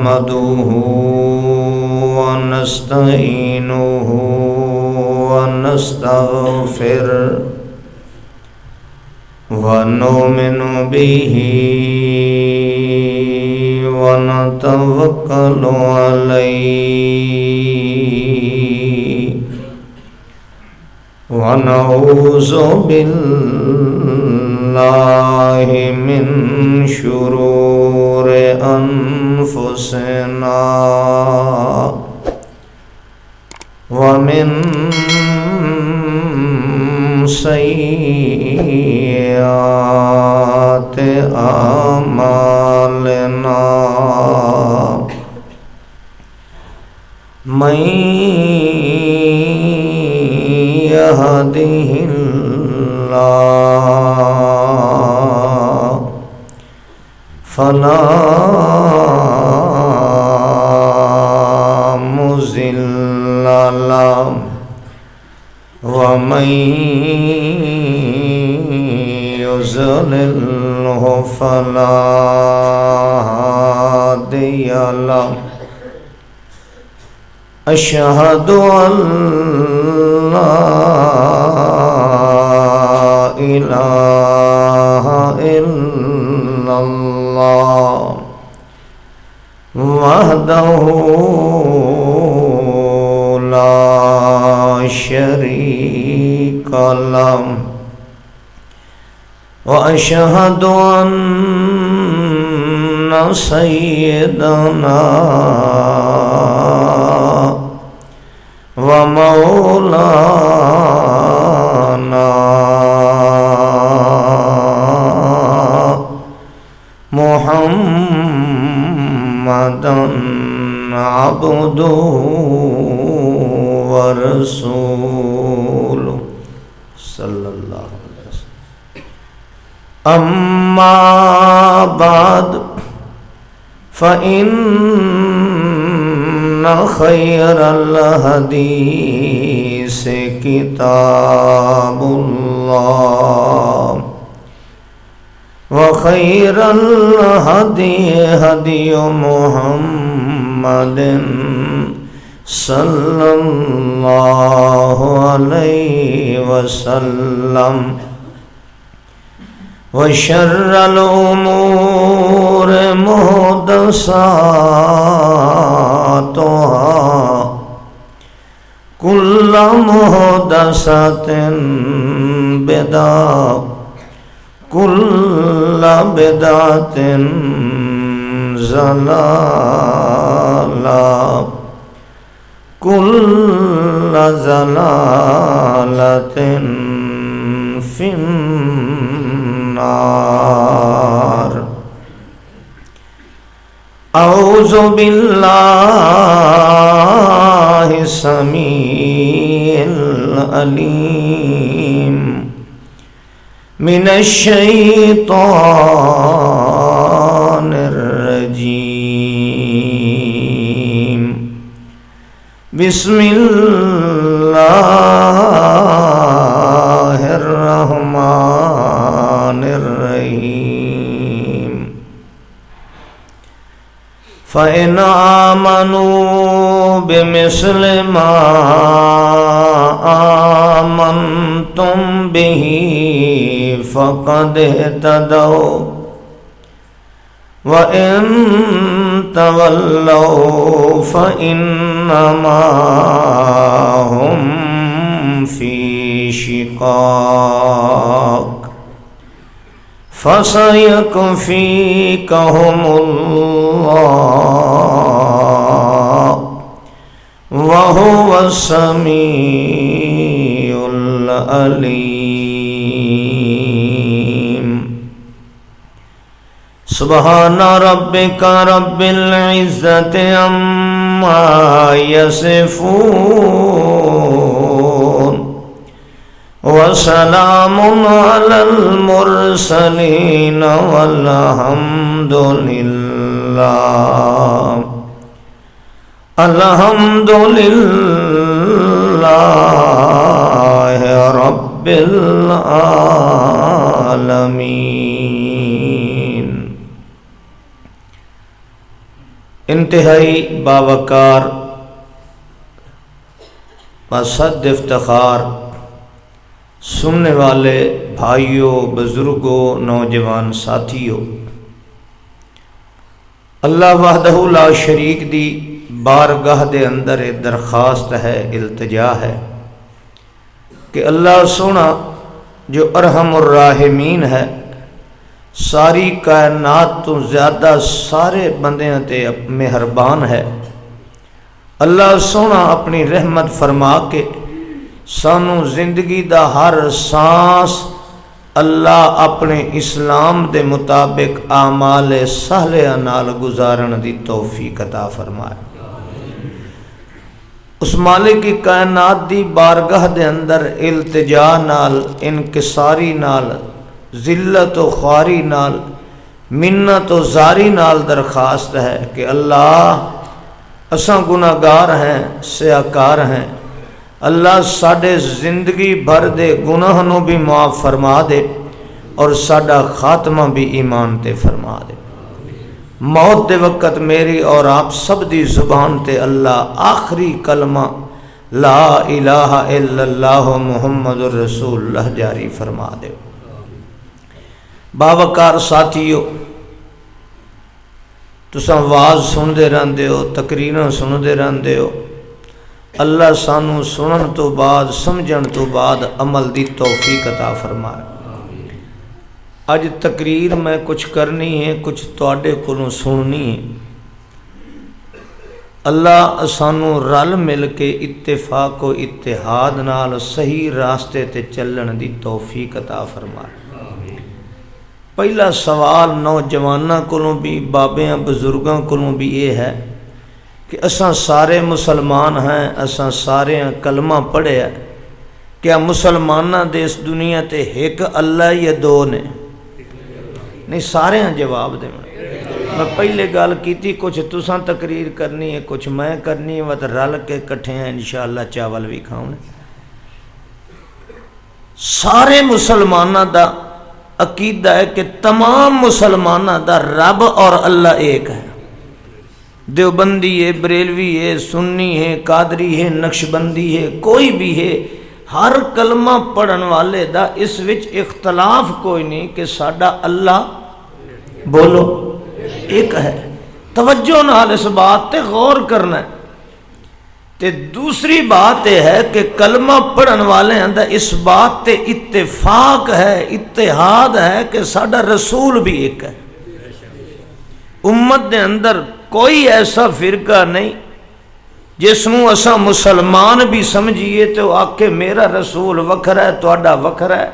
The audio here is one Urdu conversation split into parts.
نحمده ونستعينه ونستغفره ونؤمن به ونتوكل عليه ونعوذ بالله من شرور أنفسنا ومن سيئات أعمالنا من يهده الله فلا مضل له ومن يضلله فلا هادي له أشهد أن لا إله إلا الله وحده لا شريك له وأشهد أن سيدنا ومولانا محمدا عبده ورسوله صلى الله عليه وسلم. أما بعد فإن خير الحديث كتاب الله وخير الهدي هدي محمد صلى الله عليه وسلم وشر الأمور محدثاتها كل محدثة بدعة كل بدعة ضلالة كل ضلالة في النار. أعوذ بالله السميع العليم من الشيطان الرجيم. بسم الله الرحمن الرحيم. فإن آمنوا بمثل ما آمنتم به فقد اهتدوا وإن تولوا فإنما هم في شقاق فسيكفيكهم الله وهو السميع العليم. سبحان ربك رب العزة عما يصفون وسلام على المرسلين والحمد لله رب العالمين. انتہائی باوقار بصد افتخار سننے والے بھائیوں، بزرگوں، نوجوان ساتھیوں، اللہ وحدہ لا شریک دی بارگاہ دے اندر درخواست ہے، التجا ہے کہ اللہ سونا جو ارحم الراحمین ہے، ساری کائنات تو زیادہ سارے بندیاں تے مہربان ہے، اللہ سونا اپنی رحمت فرما کے سانو زندگی دا ہر سانس اللہ اپنے اسلام دے مطابق اعمال صالحہ نال گزارن دی توفیق عطا فرمائے۔ اس مالک کی کائنات دی بارگاہ دے اندر التجا نال، انکساری نال، ذلت و خواری نال، منت و زاری نال درخواست ہے کہ اللہ اساں گناہگار ہیں، سیاکار ہیں، اللہ ساڈے زندگی بھر دے گناہ نو بھی معاف فرما دے اور ساڈا خاتمہ بھی ایمان تے فرما دے۔ موت دے وقت میری اور آپ سب دی زبان تے اللہ آخری کلمہ لا الہ الا اللہ محمد الرسول اللہ جاری فرما دے۔ باوقار ساتھیو، تساں واز سندے رہندے ہو، تقریراں سندے رہندے ہو، اللہ سانو سنن تو بعد، سمجھن تو بعد عمل دی توفیق عطا فرمائے۔ اج تقریر میں کچھ کرنی ہے، کچھ تواڈے کولوں سننی ہے۔ اللہ سانو رل مل کے اتفاق و اتحاد نال صحیح راستے تے چلن دی توفیق عطا فرمائے۔ پہلا سوال نوجواناں کولوں بھی، بابیاں بزرگاں کولوں بھی یہ ہے کہ اساں سارے مسلمان ہیں، اساں سارے کلمہ پڑھے ہے، کیا مسلماناں دے اس دنیا تے ایک اللہ یا دو نے؟ نہیں، سارے جواب دیں۔ میں پہلے گل کیتی کچھ تساں تقریر کرنی ہے، کچھ میں کرنی ہے، وقت رل کے کٹھے ہیں انشاءاللہ چاول بھی کھاؤں۔ سارے مسلماناں دا عقیدہ ہے کہ تمام مسلماناں دا رب اور اللہ ایک ہے۔ دیوبندی ہے، بریلوی ہے، سنی ہے، قادری ہے، نقشبندی ہے، کوئی بھی ہے، ہر کلمہ پڑھن والے دا اس وچ اختلاف کوئی نہیں کہ ساڈا اللہ بولو ایک ہے۔ توجہ نال اس بات تے غور کرنا ہے۔ تے دوسری بات یہ ہے کہ کلمہ پڑھن والے اندر اس بات تے اتفاق ہے، اتحاد ہے کہ ساڈا رسول بھی ایک ہے۔ امت دے اندر کوئی ایسا فرقہ نہیں جس نو اساں مسلمان بھی سمجھیے تو آکے میرا رسول وکھرا ہے، تواڈا وکھرا ہے۔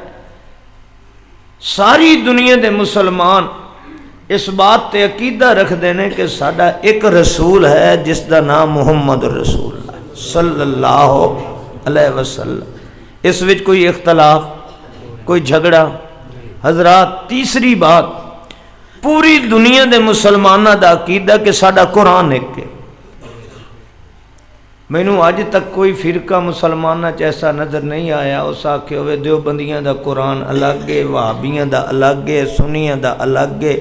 ساری دنیا دے مسلمان اس بات تے عقیدہ رکھ دینے کہ ساڈا ایک رسول ہے جس دا نام محمد رسول اللہ صلی اللہ علیہ وسلم۔ اس وچ کوئی اختلاف، کوئی جھگڑا۔ حضرات، تیسری بات، پوری دنیا دے مسلمانہ دا عقیدہ کہ ساڈا قرآن ایک ہے۔ میں نو آج تک کوئی فرقہ مسلمانہ ایسا نظر نہیں آیا اس آکھے ہوئے دیوبندیاں دا قرآن الگ ہے، وہابیاں دا الگ ہے، سنیاں دا الگ ہے،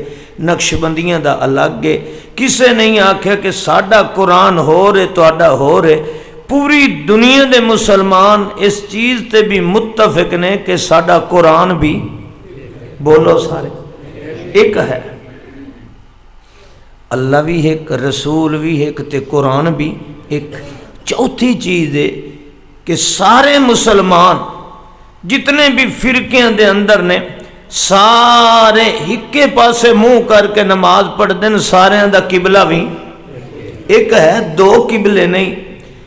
نقشبندیاں دا الگ ہے۔ کسے نہیں آکھے کہ ساڈا قرآن ہو رہے تواڈا ہو رہے۔ پوری دنیا دے مسلمان اس چیز تے بھی متفق نے کہ ساڈا قرآن بھی، بولو سارے، ایک ہے۔ اللہ بھی ایک، رسول بھی ایک، تے قرآن بھی ایک۔ چوتھی چیز ہے کہ سارے مسلمان جتنے بھی فرقے دے اندر نے سارے ہکے پاسے منہ کر کے نماز پڑھ دیں، سارے دا قبلہ بھی ایک ہے، دو قبلے نہیں۔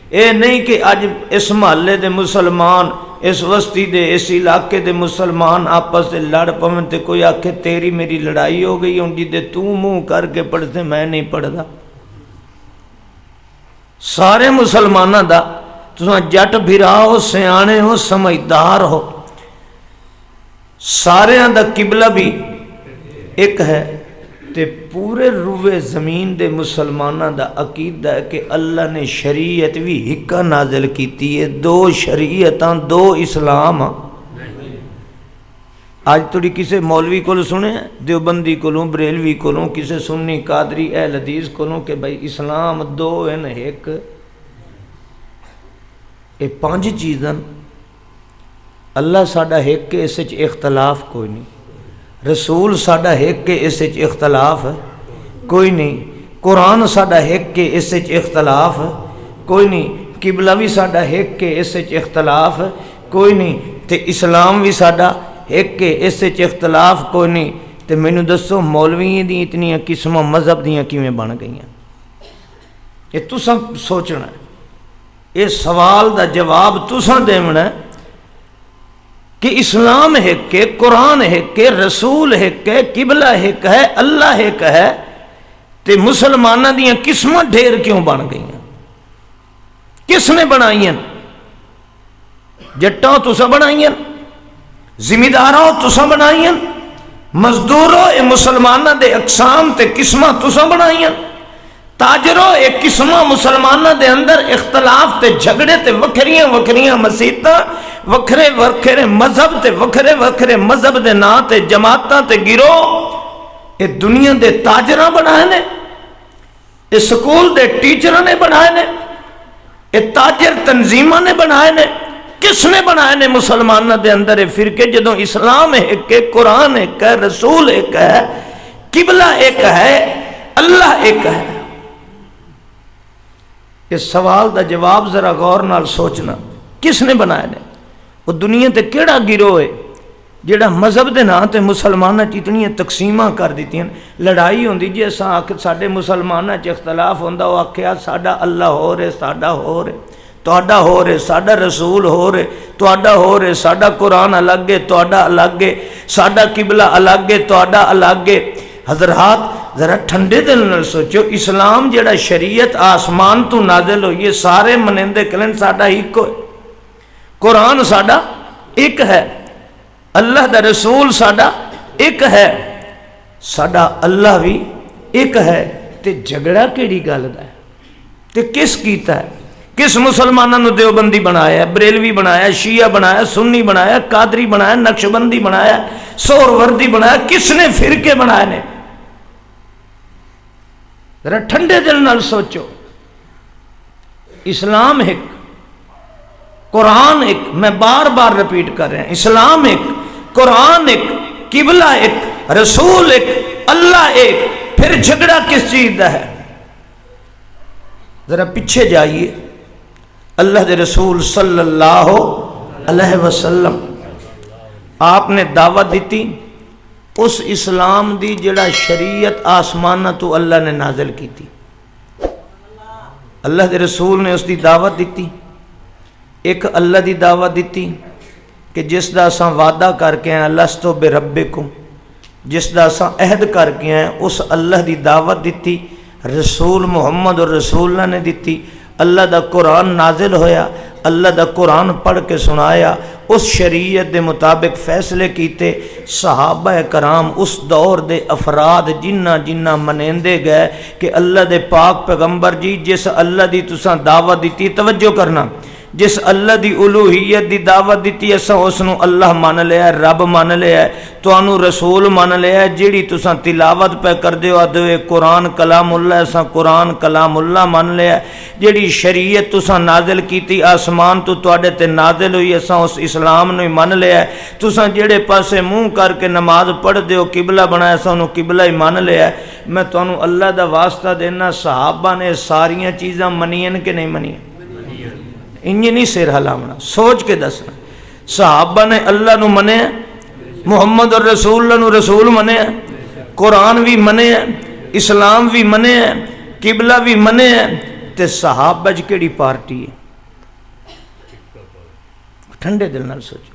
اے نہیں کہ اج اس محلے دے مسلمان، اس وسطی دے، اس علاقے دے مسلمان آپس سے لڑ پون تے کوئی آکھے تیری میری لڑائی ہو گئی ہوں جی دے تو منہ کر کے پڑھتے میں نہیں پڑھدا۔ سارے مسلمانہ دا تساں جٹ بھرا ہو، سیانے ہو، سمجھدار ہو، سارے دا قبلہ بھی ایک ہے۔ تے پورے روئے زمین دے مسلمانہ دا عقیدہ ہے کہ اللہ نے شریعت بھی ہکا نازل کیتی ہے، دو شریعتاں، دو اسلام۔ اج تھوڑی کسی مولوی کو سنے دیوبندی کو بریلوی کو کسی سنی قادری اہل حدیث کو کہ بھائی اسلام دو ہیں ایک یہ پانچ چیزاں اللہ ساڈا ایک کہ اس اختلاف کوئی نہیں، رسول ساڈا ایک کہ اس اختلاف کوئی نہیں، قرآن ساڈا ایک کہ اس اختلاف کوئی نہیں، قبلہ بھی ساڈا ایک کہ اس اختلاف کوئی نہیں، تے اسلام بھی ساڈا ایک کہ اس اختلاف کوئی نہیں۔ تے مینوں دسو مولوی دی اتنی قسماں مذہب دیاں کیویں بن گئیاں؟ یہ تساں سوچنا ہے، یہ سوال دا جواب تساں دینا ہے کہ اسلام ایک کہ، قرآن ایک کہ، رسول ایک ہے، قبلہ ایک ہے، اللہ ایک ہے، تے مسلمانہ دیاں قسماں ڈھیر کیوں بن گئیاں؟ کس نے بنائیاں؟ جٹاں تساں بنائیاں، زمینداراں تساں بنائیاں، مزدوروں اے مسلمانہ دے اقسام تے قسماں تساں بنائیاں، تاجروں اے قسماں مسلمانہ دے اندر اختلاف تے جھگڑے تے وکھریاں وکھریاں مسیتاں، وکھرے وکھرے مذہب تے وکھرے وکھرے مذہب دے نا تے جماعتاں تے گروہ اے دنیا دے تاجراں بنائے نے، اے سکول دے ٹیچراں نے بنائے نے، اے تاجر تنظیماں نے بنائے نے۔ کس نے بنائے نے مسلمانہ دے اندر فرقے؟ جدوں اسلام ایک ہے، قرآن ایک ہے، رسول ایک ہے، قبلہ ایک ہے، اللہ ایک ہے۔ اس سوال دا جواب ذرا غور نال سوچنا، کس نے بنائے نے؟ وہ دنیا تے کیڑا گروہ ہے جڑا مذہب دے نا تے مسلمانہ اتنی تقسیماں کر دیتی ہیں؟ لڑائی ہوندی جی اساں آکھ ساڈے مسلمانہ چ اختلاف ہوندا، وہ آکھیا ساڈا اللہ ہو رہے، ساڈا ہو رہے، تہاڈا ہو رہے، ساڈا رسول ہو رہے، تہاڈا ہو رہے، ساڈا قرآن الگ ہے، تہاڈا الگ ہے، ساڈا قبلہ الگ ہے، تہاڈا الگ ہے۔ حضرات ذرا ٹھنڈے دل نال سوچو، اسلام جڑا شریعت آسمان تو نازل ہوئی ہے، سارے منندے کلن ساڈا ایک ہے، قرآن ساڈا ایک ہے، اللہ دا رسول ساڈا ایک ہے، ساڈا اللہ بھی ایک ہے، تے جھگڑا کیڑی گل دا ہے؟ تے کس کیتا ہے؟ کس مسلمانوں نے دیوبندی بنایا، بریلوی بنایا، شیعہ بنایا، سنی بنایا، قادری بنایا، نقشبندی بنایا، سہروردی بنایا؟ کس نے فرقے بنائے نے؟ ذرا ٹھنڈے دل نال سوچو۔ اسلام ایک، قرآن ایک، میں بار بار رپیٹ کر رہا ہوں، اسلام ایک، قرآن ایک، قبلہ ایک، رسول ایک، اللہ ایک، پھر جھگڑا کس چیز دا ہے؟ ذرا پیچھے جائیے، اللہ دے رسول صلی اللہ علیہ وسلم آپ نے دعوت دیتی اس اسلام دی جڑا شریعت آسمانہ تو اللہ نے نازل کی تھی۔ اللہ دے رسول نے اس دی دعوت دیتی، ایک اللہ دی دعوت دیتی کہ جس دا اساں وعدہ کر کے ہیں لستو بربکم، جس دا اساں عہد کر کے ہیں اس اللہ دی دعوت دیتی، رسول محمد اور رسول اللہ نے دیتی، اللہ دا قرآن نازل ہویا، اللہ دا قرآن پڑھ کے سنایا، اس شریعت دے مطابق فیصلے کیتے، صحابہ کرام اس دور دے افراد جنہ منیندے گئے کہ اللہ دے پاک پیغمبر جی جس اللہ دی تساں دعوت دیتی، توجہ کرنا، جس اللہ دی الوہیت دی دعوت دیتی اساں اس نو اللہ مان لیا، رب مان لیا، تانوں رسول مان لیا، جیڑی تساں تلاوت پہ کر دیو ادوے قرآن کلام اللہ، اساں قرآن کلام اللہ مان لیا، جیڑی شریعت تساں نازل کیتی آسمان تو تواڈے تے نازل ہوئی اساں اس اسلام نو مان لیا، تساں جیڑے پاسے منہ کر کے نماز پڑھ دیو قبلہ بنایا اساں انہوں قبلہ ہی مان لیا۔ میں تانوں اللہ دا واسطہ دینا، صحابہ نے ساریاں چیزاں منین کہ نہیں منین؟ انجی نہیں سر ہلاونا، سوچ کے دسنا۔ صحابہ نے اللہ نو منے، محمد اور رسول اللہ نو رسول منے، قرآن بھی منے، اسلام بھی منے، قبلہ بھی منے، تے صحابہ جی کیڑی پارٹی ہے؟ ٹھنڈے دل نال سوچو۔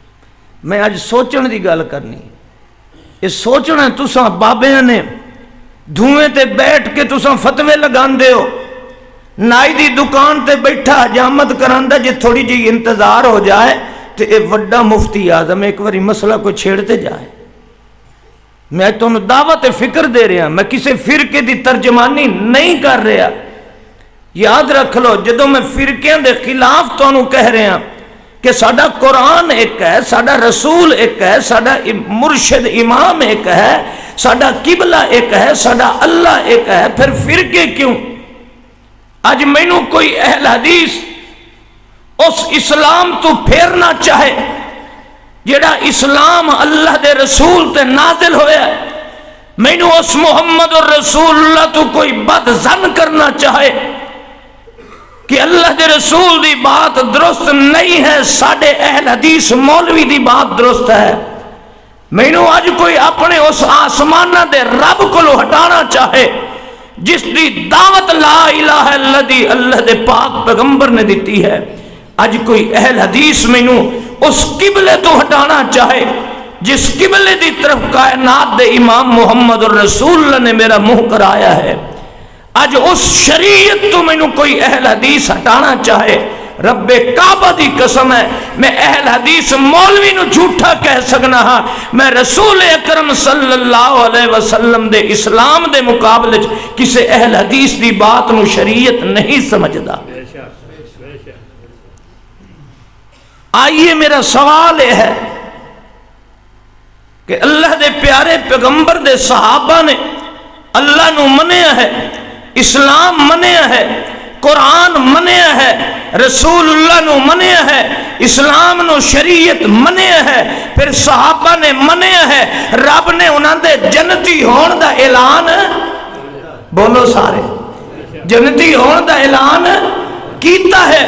میں آج سوچن دی گل کرنی، یہ سوچنا تساں بابیاں نے دھوئیں تے بیٹھ کے تساں فتوے لگان دے ہو، نائی دی دکان تے بیٹھا حجامت کراندہ جی تھوڑی جی انتظار ہو جائے تے اے وڈا مفتی اعظم ایک واری مسئلہ کو چھیڑتے جائے۔ میں تو انہوں دعوت فکر دے رہا، میں کسی فرقے دی ترجمانی نہیں کر رہا۔ یاد رکھ لو، جدوں میں فرقیاں دے خلاف تو انہوں کہہ رہا کہ ساڈا قرآن ایک ہے، ساڈا رسول ایک ہے، ساڈا مرشد امام ایک ہے، ساڈا قبلہ ایک ہے، ساڈا اللہ ایک ہے، پھر فرقے کیوں؟ اج مینوں کوئی اہل حدیث اس اسلام تو پھیرنا چاہے جڑا اسلام اللہ دے رسول تے نازل ہویا ہے، مینوں اس محمد الرسول اللہ تو کوئی بد ظن کرنا چاہے کہ اللہ دے رسول دی بات درست نہیں ہے، ساڈے اہل حدیث مولوی دی بات درست ہے، مینوں اج کوئی اپنے اس آسمانہ دے رب کو ہٹانا چاہے جس دی دعوت لا الہ الا اللہ دے پاک پیغمبر نے دیتی ہے، اج کوئی اہل حدیث مینوں اس قبلے تو ہٹانا چاہے جس قبلے دی طرف کائنات دے امام محمد الرسول اللہ نے میرا منہ کرایا ہے، اج اس شریعت تو مینوں کوئی اہل حدیث ہٹانا چاہے، رب کعبہ دی قسم ہے میں اہل حدیث مولوی نو جھوٹا کہہ سکنا ہاں، میں رسول اکرم صلی اللہ علیہ وسلم دے اسلام دے مقابلے کسے اہل حدیث دی بات نو شریعت نہیں سمجھدا۔ آئیے میرا سوال یہ ہے کہ اللہ دے پیارے پیغمبر دے صحابہ نے اللہ نو منیا ہے، اسلام منیا ہے، قرآن منیا ہے، رسول اللہ نو منیا ہے، اسلام نو شریعت منیا ہے، پھر صحابہ نے منیا ہے، رب نے انہاں دے جنتی ہون دا اعلان، بولو سارے، جنتی ہون دا اعلان کیتا ہے۔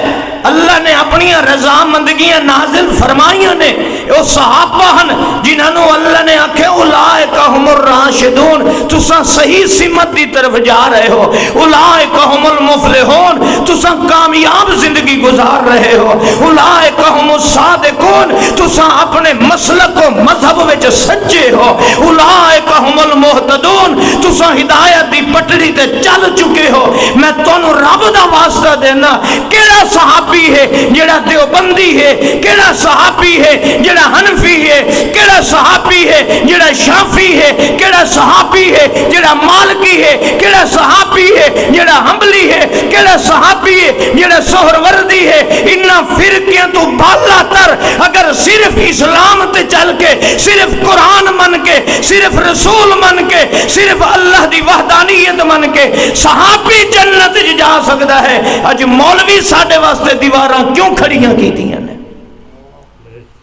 اللہ نے اپنی رضامندگیاں نازل فرمائیاں نے، وہ صحابہ ہن جنہوں اللہ نے آکھے اولئک ہم الراشدون، تساں صحیح سمت دی طرف جا رہے ہو، اولئک ہم المفلحون، تساں کامیاب زندگی گزار رہے ہو، اولئک ہم الصادقون، تساں اپنے مسلک و مذہب وچ سچے ہو، اولئک ہم المہتدون، تساں ہدایت دی پٹڑی تے چل چکے ہو۔ میں تانوں رب دا واسطہ دینا، کیڑا صحابی ہے جڑا دیوبندی ہے، کیڑا صحابی ہے جڑا حنفی ہے، کیڑا صحابی ہے جڑا شافی ہے، کیڑا صحابی ہے جڑا مالکی ہے، کیڑا صحابی ہے جڑا حنبلی ہے، کیڑا صحابی ہے جڑا سہروردی ہے، انہاں فرقیاں تو بالا تر اگر صرف اسلام تے چل کے، صرف قرآن من کے، صرف رسول من کے، صرف اللہ دی وحدانیت من کے صحابی جنت جا سکتا ہے، اج مولوی ساڈے واسطے دیواراں کیوں کھڑیاں کیتیاں نے؟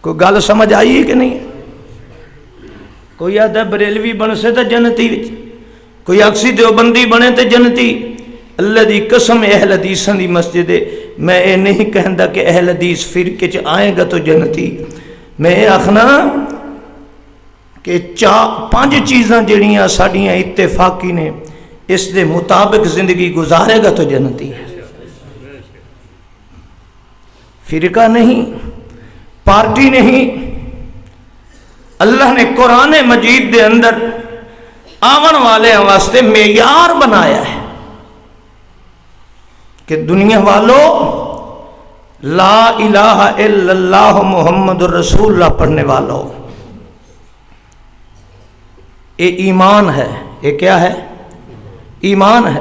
کوئی گل سمجھ آئی کہ نہیں؟ کوئی آدھا بریلوی بن سے تو جنتی وچ، کوئی اکسی دیوبندی بنے تو جنتی۔ اللہ دی قسم اہل حدیثاں دی مسجد ہے، میں یہ نہیں کہندا کہ اہل حدیث فرقے چ آئے گا تو جنتی، میں یہ آخنا کہ پانچ چیزاں جڑیاں ساڈیاں اتفاقی نے، اس دے مطابق زندگی گزارے گا تو جنتی ہے۔ فرقہ نہیں، پارٹی نہیں، اللہ نے قرآن مجید دے اندر آون والے واسطے معیار بنایا ہے کہ دنیا والو لا الہ الا اللہ محمد الرسول اللہ پڑھنے والوں، یہ ایمان ہے۔ یہ کیا ہے؟ ایمان ہے۔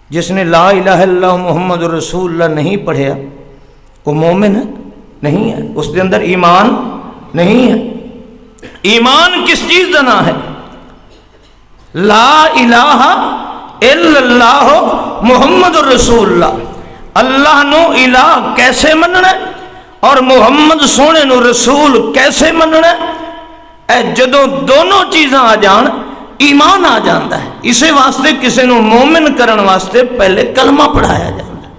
جس نے لا الہ الا اللہ محمد الرسول اللہ نہیں پڑھیا وہ مومن ہے نہیں ہے، اس کے اندر ایمان نہیں ہے۔ ایمان کس چیز کا نام ہے؟ لا الہ الا اللہ محمد الرسول اللہ، اللہ نو الہ کیسے مننا اور محمد سونے نو رسول کیسے مننا؟ اے جدوں دونوں چیزاں آ جان ایمان آ جاندہ ہے۔ اسے واسطے کسی نو مومن کرن واسطے پہلے کلمہ پڑھایا جاندہ ہے۔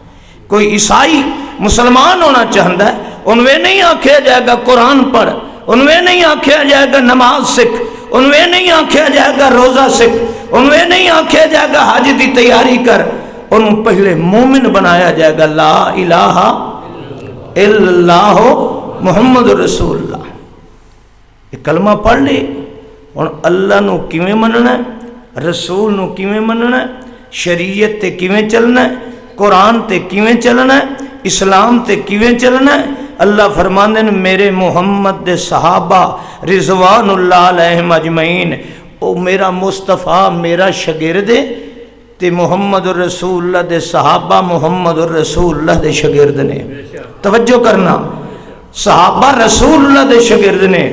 کوئی عیسائی مسلمان ہونا چاہتا ہے، انویں نہیں آکھیا جائے گا قرآن پڑھ، انویں نہیں آکھیا جائے گا نماز سکھ، انویں نہیں آکھیا جائے گا روزہ سکھ، انویں نہیں آکھیا جائے گا حج دی تیاری کر، ان پہلے مومن بنایا جائے گا لا الہ الا اللہ محمد رسول اللہ۔ یہ کلمہ پڑھ لی، اور اللہ نو کیویں مننا ہے، رسول نو کیویں مننا ہے، شریعت تے کیویں چلنا ہے، قرآن تے کیویں چلنا ہے، اسلام تے کیویں چلنا ہے۔ اللہ فرماندے ہیں میرے محمد دے صحابہ رضوان اللہ علیہم اجمعین، او میرا مصطفیٰ میرا شاگرد ہے تے محمد الرسول اللہ دے صحابہ محمد الرسول اللہ دے شاگرد نے. توجہ کرنا، صحابہ رسول اللہ دے شاگرد نے،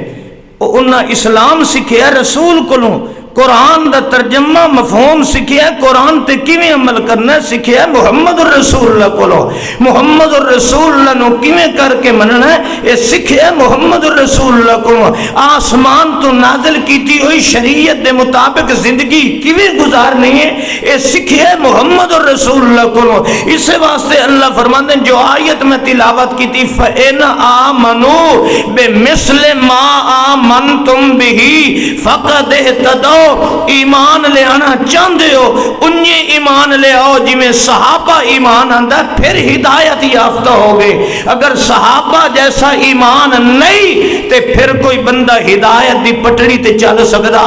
انہاں اسلام سکھیا رسول کولوں، قرآن دا ترجمہ مفہوم سکھیا، قرآن تے کیویں عمل کرنا سکھیا محمد الرسول اللہ کولوں. محمد الرسول اللہ نو کیویں کر کے مننا ہے یہ سکھیا محمد الرسول اللہ کولوں. آسمان تو نازل کیتی ہوئی شریعت دے مطابق زندگی کیویں گزارنی ہے یہ سکھیا محمد الرسول اللہ کولوں. اس واسطے اللہ فرماندے جو آیت میں تلاوت کیتی فَإِنْ آمَنُوا بِمِثْلِ مَا آمَنْتُمْ بِهِ فَقَدْ اهْتَدَوْا. ایمان لے آنا چاہتے ہو انہیں ایمان لے آؤ جی میں صحابہ ایمان آندہ پھر ہدایت یافتہ ہو گئے. اگر صحابہ جیسا ایمان نہیں تے پھر کوئی بندہ ہدایت دی پٹڑی تے چل سکتا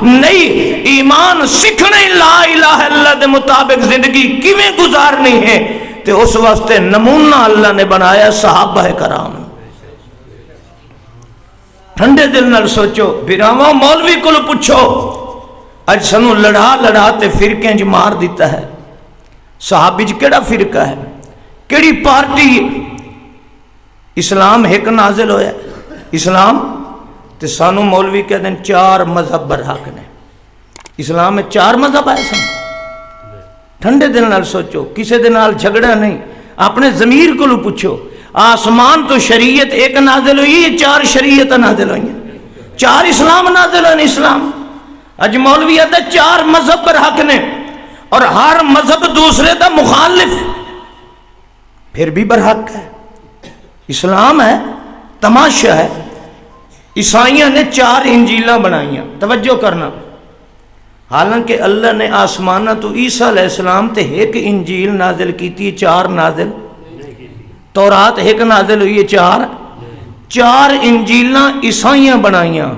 نہیں. ایمان سکھنے لا الہ الا اللہ دے مطابق زندگی کیویں گزارنی ہے تے اس واسطے نمونہ اللہ نے بنایا صحابہ کرام. ٹھنڈے دل نال سوچو بھراواں مولوی کو پوچھو اج سنو لڑا تے فرقے چ مار دیتا ہے. صحابی چ کیڑا فرقہ ہے کیڑی پارٹی؟ اسلام ایک نازل ہویا اسلام تے سانو مولوی کہہ دیں 4 مذہب برحق نے. اسلام میں 4 مذہب آئے سن. ٹھنڈے دل نال سوچو کسے دے نال جھگڑا نہیں. اپنے ضمیر کو پوچھو آسمان تو شریعت ایک نازل ہوئی ہے 4 شریعت نازل ہوئی ہیں 4 اسلام نازل ہوئے. اسلام اج مولوی آتا 4 مذہب پر حق نے اور ہر مذہب دوسرے دا مخالف پھر بھی برحق ہے. اسلام ہے تماشا ہے. عیسائیوں نے 4 انجیلاں بنائیاں. توجہ کرنا، حالانکہ اللہ نے آسمانہ تو عیسیٰ علیہ السلام تے ایک انجیل نازل کیتی 4 نازل. تورات ایک نازل ہوئی ہے 4 انجیلاں عیسائیاں بنائیاں.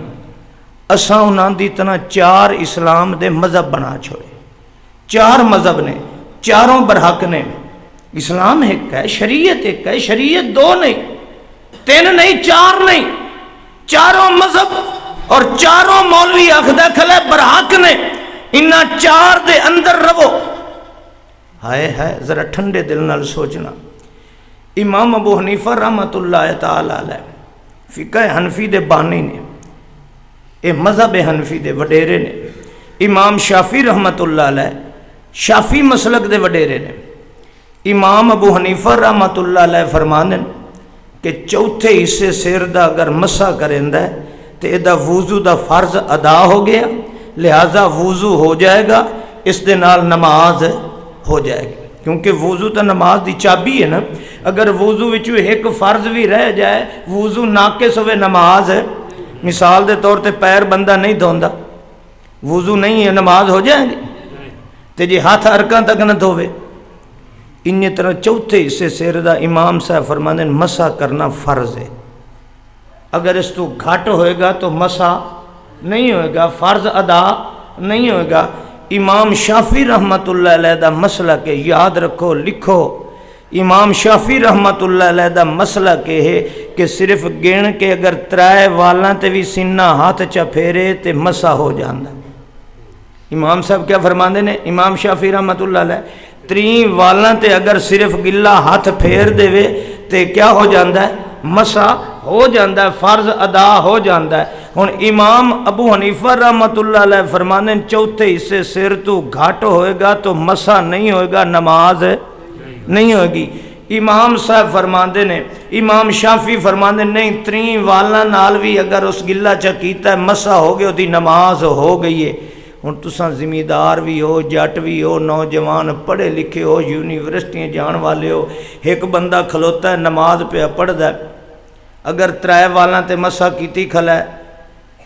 اساں انہاں دی طرح 4 اسلام دے مذہب بنا چھوڑے. 4 مذہب نے 4 برحق نے. اسلام ایک ہے، شریعت ایک ہے. شریعت 2 نہیں 3 نہیں 4 نہیں 4 مذہب اور 4 مولوی آخدہ کھلے برحق نے. انہاں 4 دے اندر رہو. ہائے ذرا ٹھنڈے دل نال سوچنا. امام ابو حنیفہ رحمت اللہ تعالی علیہ فقہ حنفی دے بانی نے، اے مذہب حنفی دے وڈیرے نے. امام شافی رحمت اللہ علیہ شافی مسلک دے وڈیرے نے. امام ابو حنیفہ رحمت اللہ علیہ فرمانے کہ چوتھے حصے سر دا اگر مسح کریندا ہے تو ایدہ وضو دا فرض ادا ہو گیا، لہذا وضو ہو جائے گا، اس دے نال نماز ہو جائے گی. کیونکہ وضو تو نماز دی چابی ہے نا. اگر وضو وچوں ایک فرض بھی رہ جائے وضو ناقص ہوئے نماز ہے. مثال دے طور تے پیر بندہ نہیں دھوندا وضو نہیں ہے نماز ہو جائے گی. تے جی ہاتھ ارکاں تک نہ دھوے. انہی طرح چوتھے حصے سر دا امام صاحب فرماندے مسح کرنا فرض ہے. اگر اس تو گھٹ ہوئے گا تو مسح نہیں ہوئے گا، فرض ادا نہیں ہوئے گا. امام شافی رحمت اللہ علیہ دا مسئلہ کہ یاد رکھو لکھو، امام شافی رحمت اللہ علیہ دا مسئلہ کہ ہے کہ صرف گن کے اگر 3 والاں تے بھی سینہ ہاتھ چا پھیرے تے مسح ہو جاندہ. امام صاحب کیا فرماندے نے امام شافی رحمت اللہ علیہ 3 والاں تے اگر صرف گلا ہاتھ پھیر دے وے تے کیا ہو جاندہ ہے مسح ہو جاندہ ہے، فرض ادا ہو جاندہ ہے. ہن امام ابو حنیفہ رحمت اللہ علیہ فرماندے چوتھے حصے سر تو گھٹ ہوئے گا تو مسح نہیں ہوئے گا، نماز نہیں ہوئے گی. امام صاحب فرماندے نے امام شافی فرماندے نہیں 3 والاں نال بھی اگر اس گلا چا کیتا ہے مسح ہو گیا دی نماز ہو گئی ہے. ہن تساں زمیندار بھی ہو، جٹ بھی ہو، نوجوان پڑھے لکھے ہو، یونیورسٹیاں جان والے ہو، ایک بندہ کھلوتا ہے نماز پہ پڑھدا ہے، اگر 3 والاں تے مسح کیتی کھلا ہے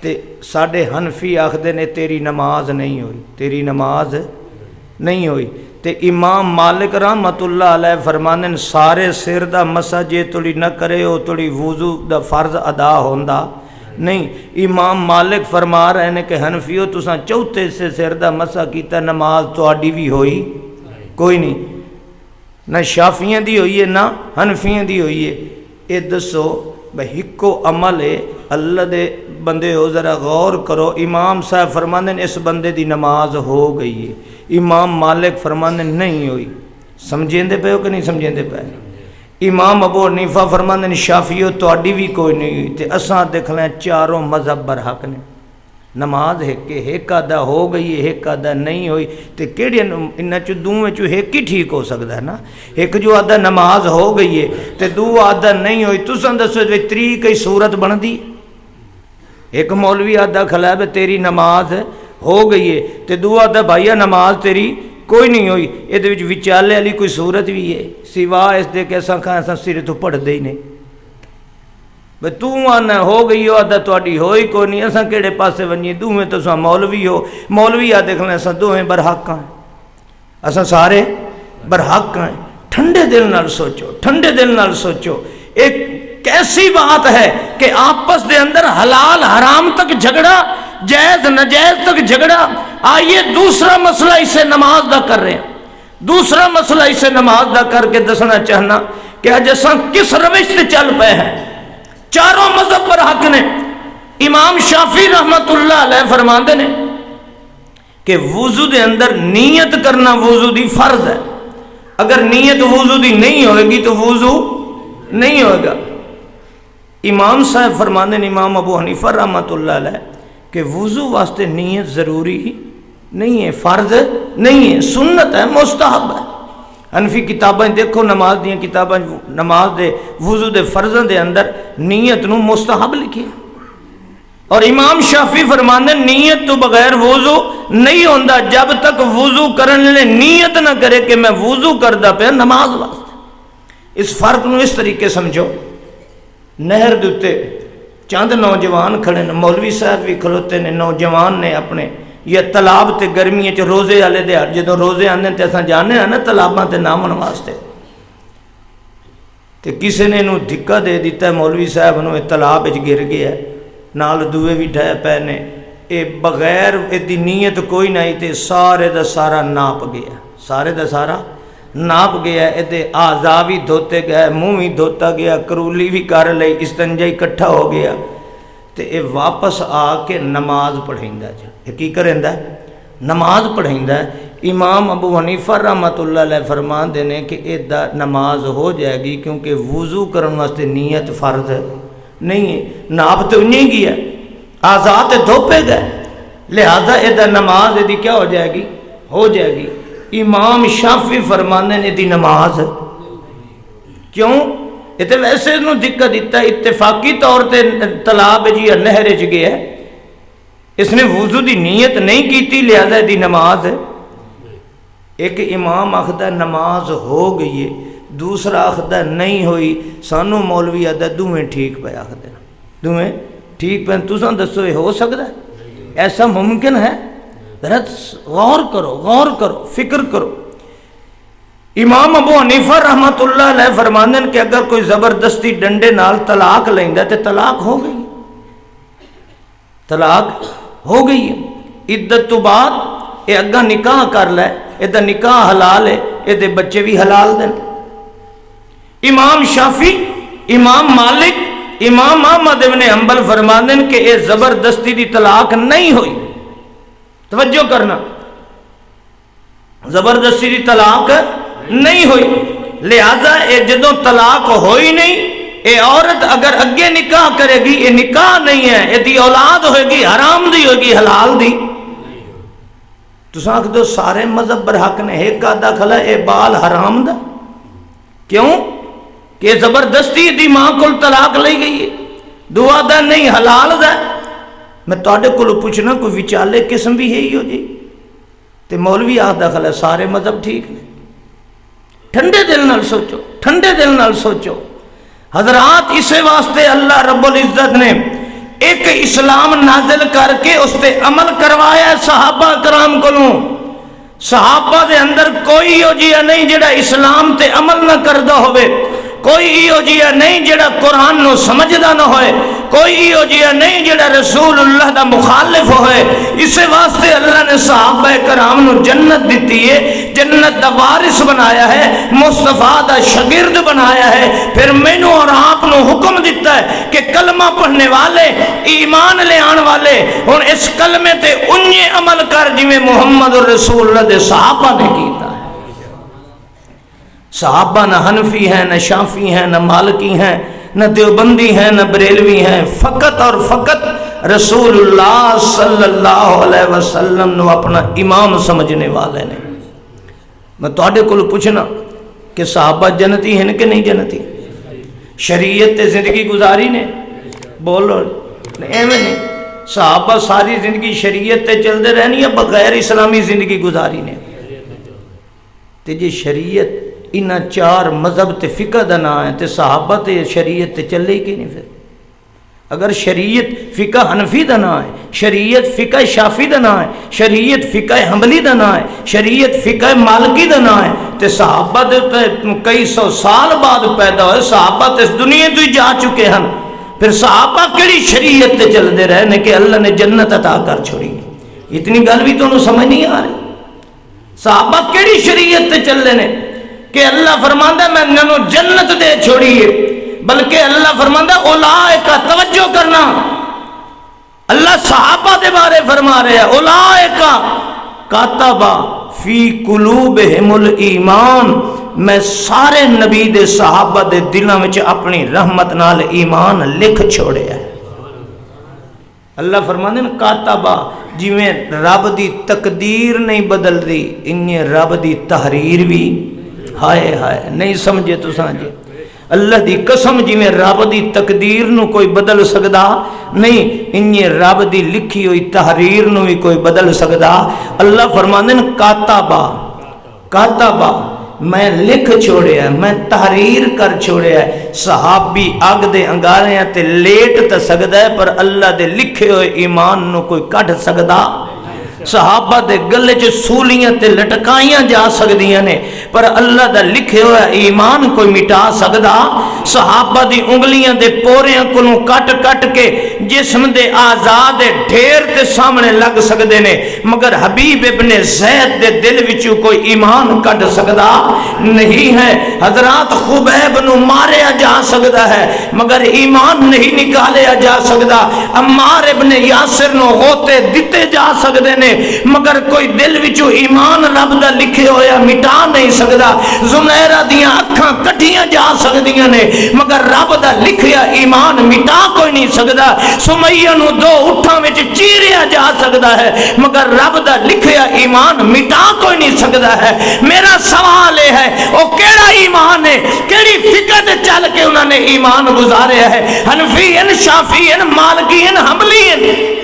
تے ساڈے حنفی آخدے نے تیری نماز نہیں ہوئی، تیری نماز نہیں ہوئی. تے امام مالک رحمت اللہ علیہ فرماندے سارے سر دا مسح جے توڑی نہ کرے ہو توڑی وضو دا فرض ادا ہوندا نہیں. امام مالک فرما رہے ہیں کہ حنفیو تساں چوتھے سے سر دا مسح کیتا نماز تہاڈی بھی ہوئی کوئی نہیں، نہ شافیاں دی ہوئی ہے نہ حنفیاں دی ہوئی ہے. اے دسو بھئی ہکو عمل ہے اللہ دے بندے ہو ذرا غور کرو، امام صاحب فرماندے نے اس بندے دی نماز ہو گئی ہے، امام مالک فرماندے نہیں ہوئی۔ سمجھیندے پے ہو کہ نہیں سمجھیندے پے؟ امام ابو حنیفہ فرماندے نے شافعیو تہاڈی بھی کوئی نہیں ہوئی، تے اساں دیکھ لیں چاروں مذہب برحق نے، نماز ایک آدھا ہو گئی ہے، ایک آدھا نہیں ہوئی، تے کیڑی انہاں چوں دوویں چوں ایک ہی ٹھیک ہو سکدا ہے نا؟ ایک جو آدھا نماز ہو گئی ہے تے دو آدھا نہیں ہوئی، تساں دسو وچ تری کئی صورت بندی؟ ایک مولوی آدھا کھلا ہے تیری نماز ہو گئی ہے تے دو آدھا بھائیا نماز تیری کوئی نہیں ہوئی، یہ وچالے والی کوئی صورت بھی ہے؟ سوا اس دے کہ اساں سر تو پڑھتے ہی نہیں بھئی تو آنا ہو گئی ہو، آدھا تہاڈی ہوئی کوئی نہیں، اساں کہڑے پاسے ونجیے؟ دوویں تساں مولوی ہو، مولوی آ دیکھنا اساں دوویں برحق ہیں، اساں سارے برحق ہیں۔ ٹھنڈے دل نال سوچو، ٹھنڈے دل نال سوچو، ایک کیسی بات ہے کہ آپس دے اندر حلال حرام تک جھگڑا، جائز ناجائز تک جھگڑا۔ آئیے دوسرا مسئلہ اسے نماز دا کر رہے ہیں، دوسرا مسئلہ اسے نماز دا کر کے دسنا چاہنا کہ اج اساں کس روش تے چل پے ہیں۔ چاروں مذہب پر حق نے۔ امام شافعی رحمت اللہ علیہ فرماندے نے کہ وضو دے اندر نیت کرنا وضو دی فرض ہے، اگر نیت وضو دی نہیں ہوئے گی تو وضو نہیں ہوئے گا۔ امام صاحب فرماندے نے، امام ابو حنیفہ رحمت اللہ علیہ، کہ وضو واسطے نیت ضروری نہیں ہے، فرض نہیں ہے، سنت ہے، مستحب ہے۔ حنفی کتابیں دیکھو، نماز دیاں کتابیں، نماز دے وضو دے فرضاں دے اندر نیت نو مستحب لکھی ہے۔ اور امام شافعی فرماندے نیت تو بغیر وضو نہیں ہوندا جب تک وضو کرنے لے نیت نہ کرے کہ میں وضو کردا پیا نماز واسطے۔ اس فرق نو اس طریقے سمجھو، نہر دے اُتے چند نوجوان کھڑے نے، مولوی صاحب بھی کھلوتے نے، نوجوان نے اپنے، یا تالاب تے گرمی چ روزے والے دیہڑ جدوں روزے آندے تے اساں جانے ہاں نا تالاباں تے نہاون واسطے، تے کسے نے انہوں دھکا دے دیتا ہے مولوی صاحب نو، تالاب وچ گر گیا ہے، نال دوے بھی ڈھے پے نے، اے بغیر دی نیت کوئی نہیں تے سارے دا سارا ناپ گیا، سارے دا سارا ناپ گیا، ادھے اعضاء بھی دھوتے گئے، منہ بھی دھوتا گیا، کرولی بھی کر لئی، استنجا اکٹھا ہو گیا، تے اے واپس آ کے نماز پڑھیندا جا۔ یہ کی کریندا ہے؟ نماز پڑھیندا ہے۔ امام ابو حنیفہ رحمت اللہ علیہ فرمان دینے کہ اے دا نماز ہو جائے گی، کیونکہ وضو کرن واسطے نیت فرض نہیں ہے، ناپ تو انہیں گیا، اعضاء تے دھوپے گئے، لہذا اے دا نماز دی کیا ہو جائے گی؟ ہو جائے گی۔ امام شافعی فرمانے نے دی نماز کیوں؟ یہ تو ویسے انہوں دکھا دیتا ہے، اتفاقی طور تے تالاب جی یا نہر چ گیا ہے، اس نے وضو دی نیت نہیں کیتی لہذا دی نماز ہے۔ ایک امام آخدا نماز ہو گئی ہے، دوسرا آخدا نہیں ہوئی، سانو مولوی آدھا دوویں ٹھیک پہ آخدے، دوویں ٹھیک پہ۔ تساں دسو یہ ہو سکتا ہے؟ ایسا ممکن ہے؟ ذرا غور کرو، غور کرو، فکر کرو۔ امام ابو حنیفہ رحمت اللہ علیہ فرماندے کہ اگر کوئی زبردستی ڈنڈے نال طلاق لیندا تے طلاق ہو گئی، طلاق ہو گئی ہے۔ عدت تو بعد اے اگا نکاح کر لے، اے دا نکاح حلال ہے، اے دے بچے بھی حلال دن۔ امام شافعی، امام مالک، امام احمد ابن حنبل فرماندے کہ اے زبردستی دی طلاق نہیں ہوئی۔ توجہ کرنا، زبردستی دی طلاق نہیں ہوئی، لہذا اے جدوں طلاق ہوئی نہیں، اے عورت اگر اگے نکاح کرے گی اے نکاح نہیں ہے، اے دی اولاد ہوئے گی، حرام دی ہوئے گی، حلال دی۔ تساں آکھ دو سارے مذہب برحق نے، ایک آدھا کھلا اے بال حرام دا، کیوں کہ زبردستی دی ماں کل طلاق لئی گئی ہے، دو آدھا نہیں حلال دا۔ میں تواڈے کولوں پوچھنا کوئی وچالے قسم بھی ہے ہی ہو جی؟ تے مولوی آخدا کھلا سارے مذہب ٹھیک نے۔ ٹھنڈے دل نال سوچو، ٹھنڈے دل نال سوچو حضرات، اسے واسطے اللہ رب العزت نے ایک اسلام نازل کر کے اس تے عمل کروایا ہے صحابہ کرام کولوں۔ صحابہ دے اندر کوئی ہو جیا نہیں جڑا اسلام تے عمل نہ کردا ہوئے، کوئی ہو جیا نہیں جڑا قرآن نو سمجھدا نہ ہوئے، کوئی ہو جیا نہیں جڑا رسول اللہ دا مخالف ہوئے. اس واسطے اللہ نے صحابہ کرام نو جنت دیتی ہے، جنت دا وارث بنایا ہے، مصطفیٰ دا شاگرد بنایا ہے. پھر مینوں اور آپ نو حکم دیتا ہے کہ کلمہ پڑھنے والے، ایمان لے آن والے اور اس کلمے تے انجے عمل کر جویں محمد رسول اللہ دے صحابہ نے کیتا ہے. صحابہ نہ حنفی ہیں، نہ شافی ہیں، نہ مالکی ہیں، نہ دیوبندی ہیں، نہ بریلوی ہیں، فقط اور فقط رسول اللہ صلی اللہ علیہ وسلم نو اپنا امام سمجھنے والے نے. میں تواڈے کول پوچھنا کہ صحابہ جنتی ہیں کہ نہیں جنتی؟ شریعت تے زندگی گزاری نے؟ بولو ایویں نہیں. صحابہ ساری زندگی شریعت تے چلتے رہنی یا بغیر اسلامی زندگی گزاری نے؟ تے جی شریعت انہاں چار مذہب تے فقہ دا نام ہے تے صحابہ تے شریعت تے چلے ہی نہیں. پھر اگر شریعت فقہ حنفی دا نام ہے، شریعت فقہ شافی دا نام ہے، شریعت فقہ حنبلی دا نام ہے، شریعت فقہ مالکی دا نام ہے تے صحابہ تے کئی سو سال بعد پیدا ہوئے، صحابہ تے اس دنیا تو ہی جا چکے ہیں. پھر صحابہ کیڑی شریعت تے چل دے رہے نے کہ اللہ نے جنت عطا کر چھوڑی؟ اتنی گل بھی تو سمجھ نہیں آ رہی. صحابہ کیڑی شریعت تے چل رہے نے کہ اللہ فرماندا میں انہوں جنت دے چھوڑیے، بلکہ اللہ فرماندا اولائک، توجہ کرنا، اللہ صحابہ دے بارے فرما رہے ہیں اولائک کاتب فی قلوبہم الایمان، میں سارے نبی دے صحابہ دے دلوں وچ اپنی رحمت نال ایمان لکھ چھوڑیا ہے. اللہ فرماندے ہیں کاتبہ، جویں رب دی تقدیر نہیں بدل دی انہیں رب دی تحریر بھی ہائے ہائے نہیں سمجھے تو سانجے. اللہ دی قسم جویں رب دی تقدیر نو کوئی بدل سکدا نہیں، انہیں رب دی لکھی ہوئی تحریر نو بھی کوئی بدل سکدا. اللہ فرماندے ہیں کاتبہ، کاتبہ میں لکھ چھوڑیا ہے، میں تحریر کر چھوڑیا ہے. صحابی اگ دے انگاریاں تے لیٹ تے سکدا ہے پر اللہ دے لکھے ہوئے ایمان نو کوئی کٹ سکدا. صحابہ دے گلے چ سولیاں تے لٹکائیاں جا سکدیاں نے پر اللہ دا لکھے ہوا ایمان کوئی مٹا سکدا. صحابہ دی انگلیاں دے پوریاں کو کٹ کٹ کے جسم دے آزاد ڈھیر تے سامنے لگ سکدے نے، مگر حبیب ابن زید دے دل وچوں کوئی ایمان کٹ سکدا نہیں ہے. حضرات خبیب نو ماریا جا سکدا ہے مگر ایمان نہیں نکالیا جا سکدا. عمار ابن یاسر نو ہوتے دتے جا سکدے نے مگر کوئی دل وچوں ایمان رب دا لکھے ہویا مٹا نہیں سکدا. زمیرہ دیاں اکھاں کٹھیاں جا سکدیاں نے مگر رب دا لکھیا ایمان مٹا کوئی نہیں سکدا. سمیہ نو دو اٹھاں وچ چیریا جا سکدا ہے مگر رب دا لکھیا ایمان مٹا کوئی نہیں سکدا ہے. میرا سوال ہے او کیڑا ایمان ہے، کیڑی فقہ تے چل کے انہوں نے ایمان گزاریا ہے؟ حنفی ہیں، شافی ہیں، مالکی ہیں، حنبلی ہیں.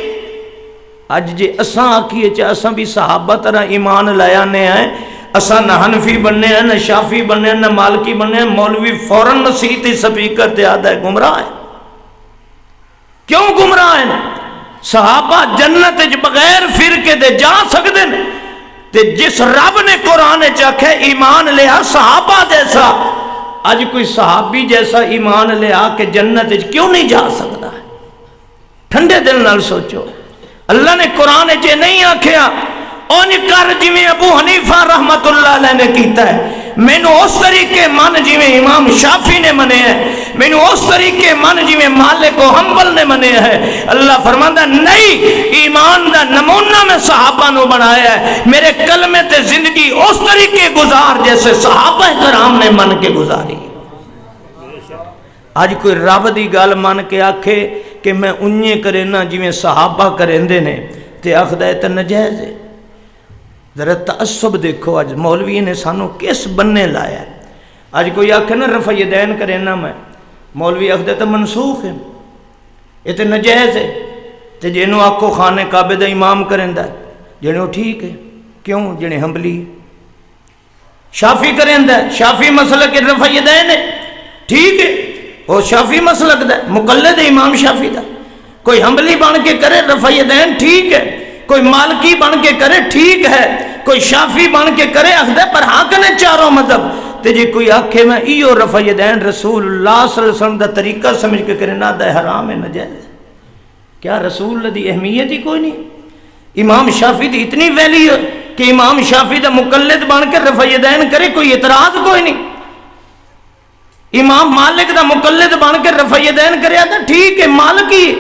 اج جے اساں آکھیے چا اساں بھی صحابہ طرح ایمان لیا نے ہیں، اساں نہ حنفی بننے ہیں، نہ شافی بننے ہیں، نہ مالکی بننے ہیں، مولوی فوراں مسیح تے سپیکر تے آدھا ہے گمراہ ہے. کیوں گمراہ ہیں؟ صحابہ جنت بغیر فرقے دے جا سکتے ہیں تے جس رب نے قرآن چاکھے ایمان لیا صحابہ جیسا، اج کوئی صحابی جیسا ایمان لیا کہ جنت کیوں نہیں جا سکتا ہے؟ ٹھنڈے دل نال سوچو. اللہ نے قرآن چے نہیں آکھیا اون کر جویں ابو حنیفہ رحمت اللہ علیہ نے کیتا ہے، مینوں اس طریقے من جویں امام شافی نے منے ہے، مینوں اس طریقے من جویں مالک و حنبل نے منے ہے. اللہ فرماندا نہیں، ایمان دا نمونہ میں صحابہ نو بنایا ہے، میرے کلمے تے زندگی اس طریقے گزار جیسے صحابہ کرام نے من کے گزاری. آج کوئی رب دی گل من کے آکھے کہ میں انجے کرے نا جویں صحابہ کریندے نے تے آکھدا ہے تے نجائز ہے. ذرا تعصب دیکھو اج مولوی نے سانو کس بننے لایا ہے. اج کوئی آکھے نا رفع یدین کرے نا میں، مولوی آکھدا تے منسوخ ہے، یہ تے نجائز ہے. تے جنوں آکھو خانے کعبے دا امام کریندا ہے جنوں ٹھیک ہے، کیوں جنے حنبلی شافی کریندا ہے، شافی مسلک رفع یدین ہے ٹھیک ہے، وہ شافی مسلک دا مقلد امام شافی دا. کوئی حنبلی بن کے کرے رفع یدین ٹھیک ہے، کوئی مالکی بن کے کرے ٹھیک ہے، کوئی شافی بن کے کرے آخدے پر حق نے چاروں مذہب. تے جی کوئی آکھے میں ایو رفع یدین رسول اللہ صلی اللہ علیہ وسلم دا طریقہ سمجھ کے کرے نہ دا حرام ہے نجائز. کیا رسول دی اہمیت ہی کوئی نہیں؟ امام شافعی دی اتنی ویلیو کہ امام شافعی دا مقلد بن کے رفع یدین کرے، کوئی اعتراض کوئی نہیں۔ امام مالک دا مقلد بن کے رفع یدین کرے تو ٹھیک ہے، مالک ہی۔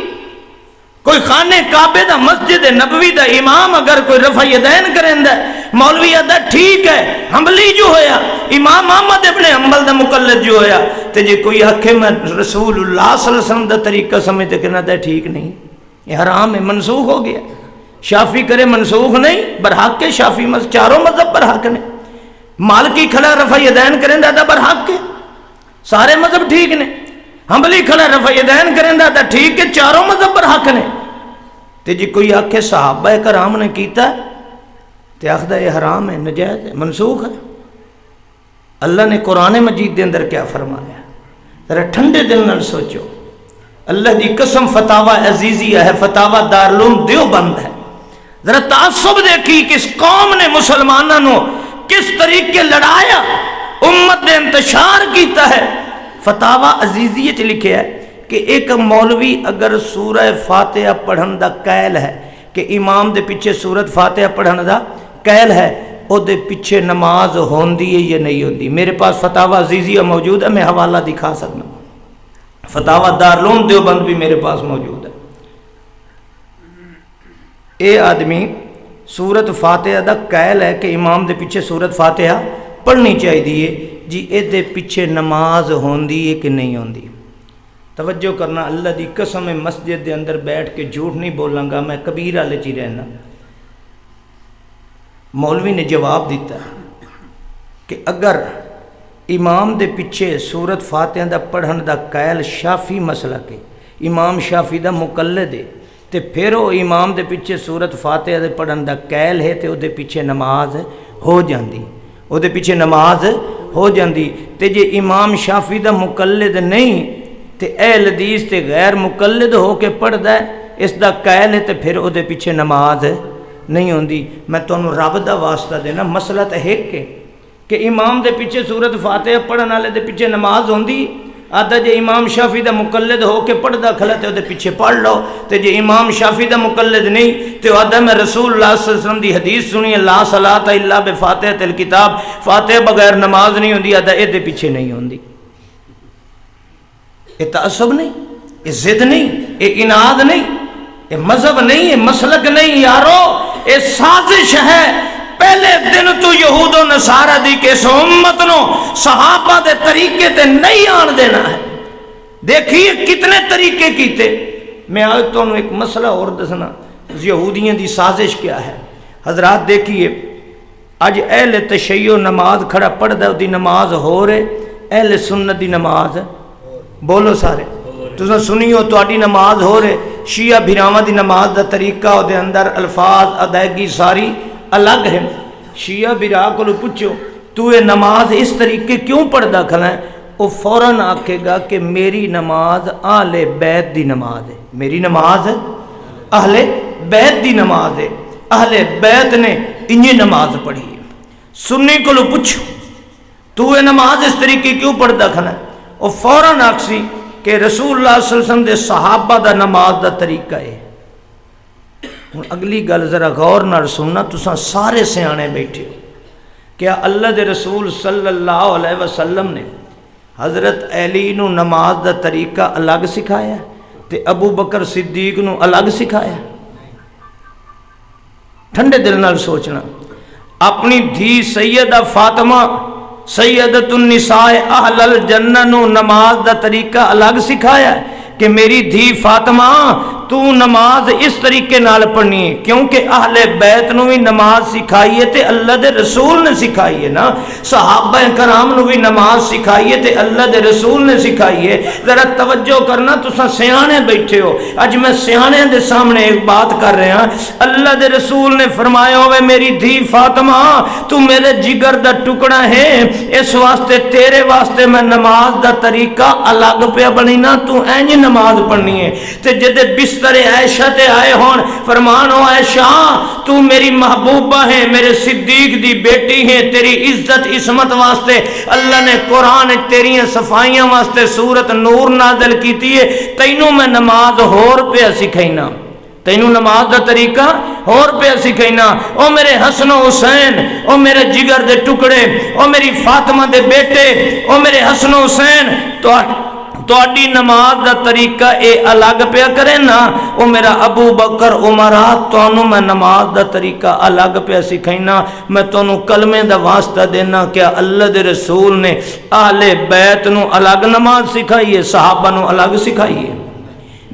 کوئی خانہ کعبے دا مسجد نبوی دا امام اگر کوئی رفع یدین کریندا مولوی دا ٹھیک ہے، حنبلی جو ہویا امام احمد ابن حنبل دا مقلد جو ہویا، تے جے کوئی آکھے میں رسول اللہ صلی اللہ علیہ وسلم دا طریقہ سمجھتے کہنا دا ٹھیک نہیں، یہ حرام ہے، منسوخ ہو گیا۔ شافعی کرے منسوخ نہیں، برحق کے شافعی چاروں مذہب برحق نے۔ مالکی کھڑا رفع یدین کریندا دا برحق ہے، سارے مذہب ٹھیک نے۔ حنبلی کھڑا رفع یدین کریندا دا ٹھیک ہے، چاروں مذہب برحق نے۔ تے جی کوئی آکھے صحابہ کرام نے کیتا ہے تے آخدہ یہ حرام ہے، نجائز ہے، منسوخ ہے۔ اللہ نے قرآن مجید دے اندر کیا فرمایا؟ ذرا ٹھنڈے دل نال سوچو۔ اللہ دی قسم فتاوی عزیزیہ ہے، فتاوی دارالعلوم دیوبند ہے۔ ذرا تعصب دیکھی کہ اس قوم نے مسلمانوں کس طریقے لڑایا، امت دے انتشار کیتا ہے۔ فتاوی عزیزیہ چ لکھے ہے کہ ایک مولوی اگر سورہ فاتحہ پڑھن دا قائل ہے کہ امام دے پیچھے سورت فاتحہ پڑھن دا قائل ہے، او دے پیچھے نماز ہوندی ہے یا نہیں ہوندی؟ میرے پاس فتاوی عزیزیہ موجود ہے، میں حوالہ دکھا سکتا ہوں۔ فتاوی دارالعلوم دیوبند بھی میرے پاس موجود ہے۔ اے آدمی سورت فاتحہ دا قائل ہے کہ امام دے پیچھے سورت فاتحہ پڑھنی چاہیے، جی اے دے پیچھے نماز ہوندی ہے کہ نہیں ہوندی؟ توجہ کرنا، اللہ دی قسم ہے مسجد دے اندر بیٹھ کے جھوٹ نہیں بولوں گا، میں کبیر والے چی رہنا۔ مولوی نے جواب دیتا کہ اگر امام دے پیچھے سورت فاتحہ دا پڑھن دا قائل شافی مسئلہ کے امام شافی دا مقلد ہے، تے پھر وہ امام دے پیچھے سورت فاتحہ دے پڑھن دا قائل ہے تے او دے پیچھے نماز ہو جاندی، او دے پیچھے نماز ہو جاندی۔ تے جے امام شافی دا مقلد نہیں تے اہل حدیث تے غیر مقلد ہو کے پڑھدا ہے، اس دا قائل ہے تے پھر او دے پیچھے نماز نہیں ہوندی۔ میں تانوں رب دا واسطہ دینا، مسئلہ تے ایک ہے کہ امام دے پیچھے سورت فاتحہ پڑھن والے دے پیچھے نماز ہوندی، آدھا جے امام شافی دا مقلد ہو کے پڑھدا کھلا تے دے پیچھے پڑھ لو، تے جے امام شافی دا مقلد نہیں تے آدھا میں رسول اللہ صلی اللہ علیہ وسلم دی حدیث سنی ہے، لا صلاۃ الا بفاتحۃ الکتاب، فاتحہ بغیر نماز نہیں ہوندی، آدھا اے دے پیچھے نہیں ہوندی۔ یہ تعصب نہیں، یہ ضد نہیں، یہ اناد نہیں، یہ مذہب نہیں، یہ مسلک نہیں یارو، یہ سازش ہے۔ پہلے دن تو یہود و نصارہ دی کہ اس امت نو صحابہ دے طریقے تے نہیں آن دینا ہے۔ دیکھیے کتنے طریقے کیتے۔ میں آج تو ایک مسئلہ اور دسنا، یہودیاں دی سازش کیا ہے۔ حضرات دیکھیے، آج اہل تشیع نماز کھڑا پڑھ دا دی نماز ہو رہے، اہل سنت دی نماز بولو سارے تُساں سنی ہو تواڈی نماز ہو رہے، شیعہ بھراواں دی نماز دا طریقہ دے اندر الفاظ ادائیگی ساری الگ ہے۔ شیعہ بھرا کو پوچھو تو یہ نماز اس طریقے کیوں پڑھدا کھلا ہے، وہ فوراً آکھے گا کہ میری نماز اہل بیت دی نماز ہے، میری نماز اہل بیت دی نماز ہے، اہل بیت نے انہی نماز پڑھی ہے۔ سنی کو پوچھو تو یہ نماز اس طریقے کیوں پڑھدا کھلا ہے، وہ فوراً آکسی کہ رسول اللہ صلی اللہ علیہ وسلم دے صحابہ دا نماز دا طریقہ ہے۔ اگلی گل ذرا غور نال سننا، تساں سارے سیانے بیٹھے ہو، کیا اللہ دے رسول صلی اللہ علیہ وسلم نے حضرت علی نو نماز دا طریقہ الگ سکھایا تے ابو بکر صدیق نو الگ سکھایا؟ ٹھنڈے دل نال سوچنا۔ اپنی دھی سیدہ فاطمہ سیدۃ النساء اہل الجنہ نو نماز دا طریقہ الگ سکھایا کہ میری دھی فاطمہ تو نماز اس طریقے نال پڑھنی ہے، کیونکہ اہل بیت نو بھی نماز سکھائی ہے تے اللہ دے رسول نے سکھائی ہے نا، صحابہ کرام نو بھی نماز سکھائی ہے تے اللہ دے رسول نے سکھائی ہے۔ ذرا توجہ کرنا، تساں سیانے بیٹھے ہو، اج میں سیانے دے سامنے ایک بات کر رہا ہوں۔ اللہ دے رسول نے فرمایا ہوئے میری دھی فاطمہ تو میرے جگر دا ٹکڑا ہے، اس واسطے تیرے واسطے میں نماز دا طریقہ الگ پہ بنی نا، تو اینج نماز پڑھنی ہے تے جدے بستر عائشہ تے آئے ہون، فرمان ہو عائشہ تو میری محبوبہ ہے، میرے صدیق دی بیٹی ہے، تیری عزت عصمت واسطے اللہ نے قرآن تیریاں صفائیاں واسطے سورت نور نازل کیتی ہے، تینوں میں نماز ہور پہ سکھائینا، تینوں نماز دا طریقہ اور پہ سکھائینا۔ او میرے حسن و حسین، او میرے جگر دے ٹکڑے، او میری فاطمہ دے بیٹے، او میرے حسن و حسین، تواڈی نماز دا طریقہ اے الگ پہ کرے نا، او میرا ابو بکر عمرات تانوں میں نماز دا طریقہ الگ پہ سکھائینا۔ میں تانوں کلمے دا واسطہ دینا، کیا اللہ دے رسول نے اہل بیت نو الگ نماز سکھائی ہے، صحابہ نو الگ سکھائی ہے،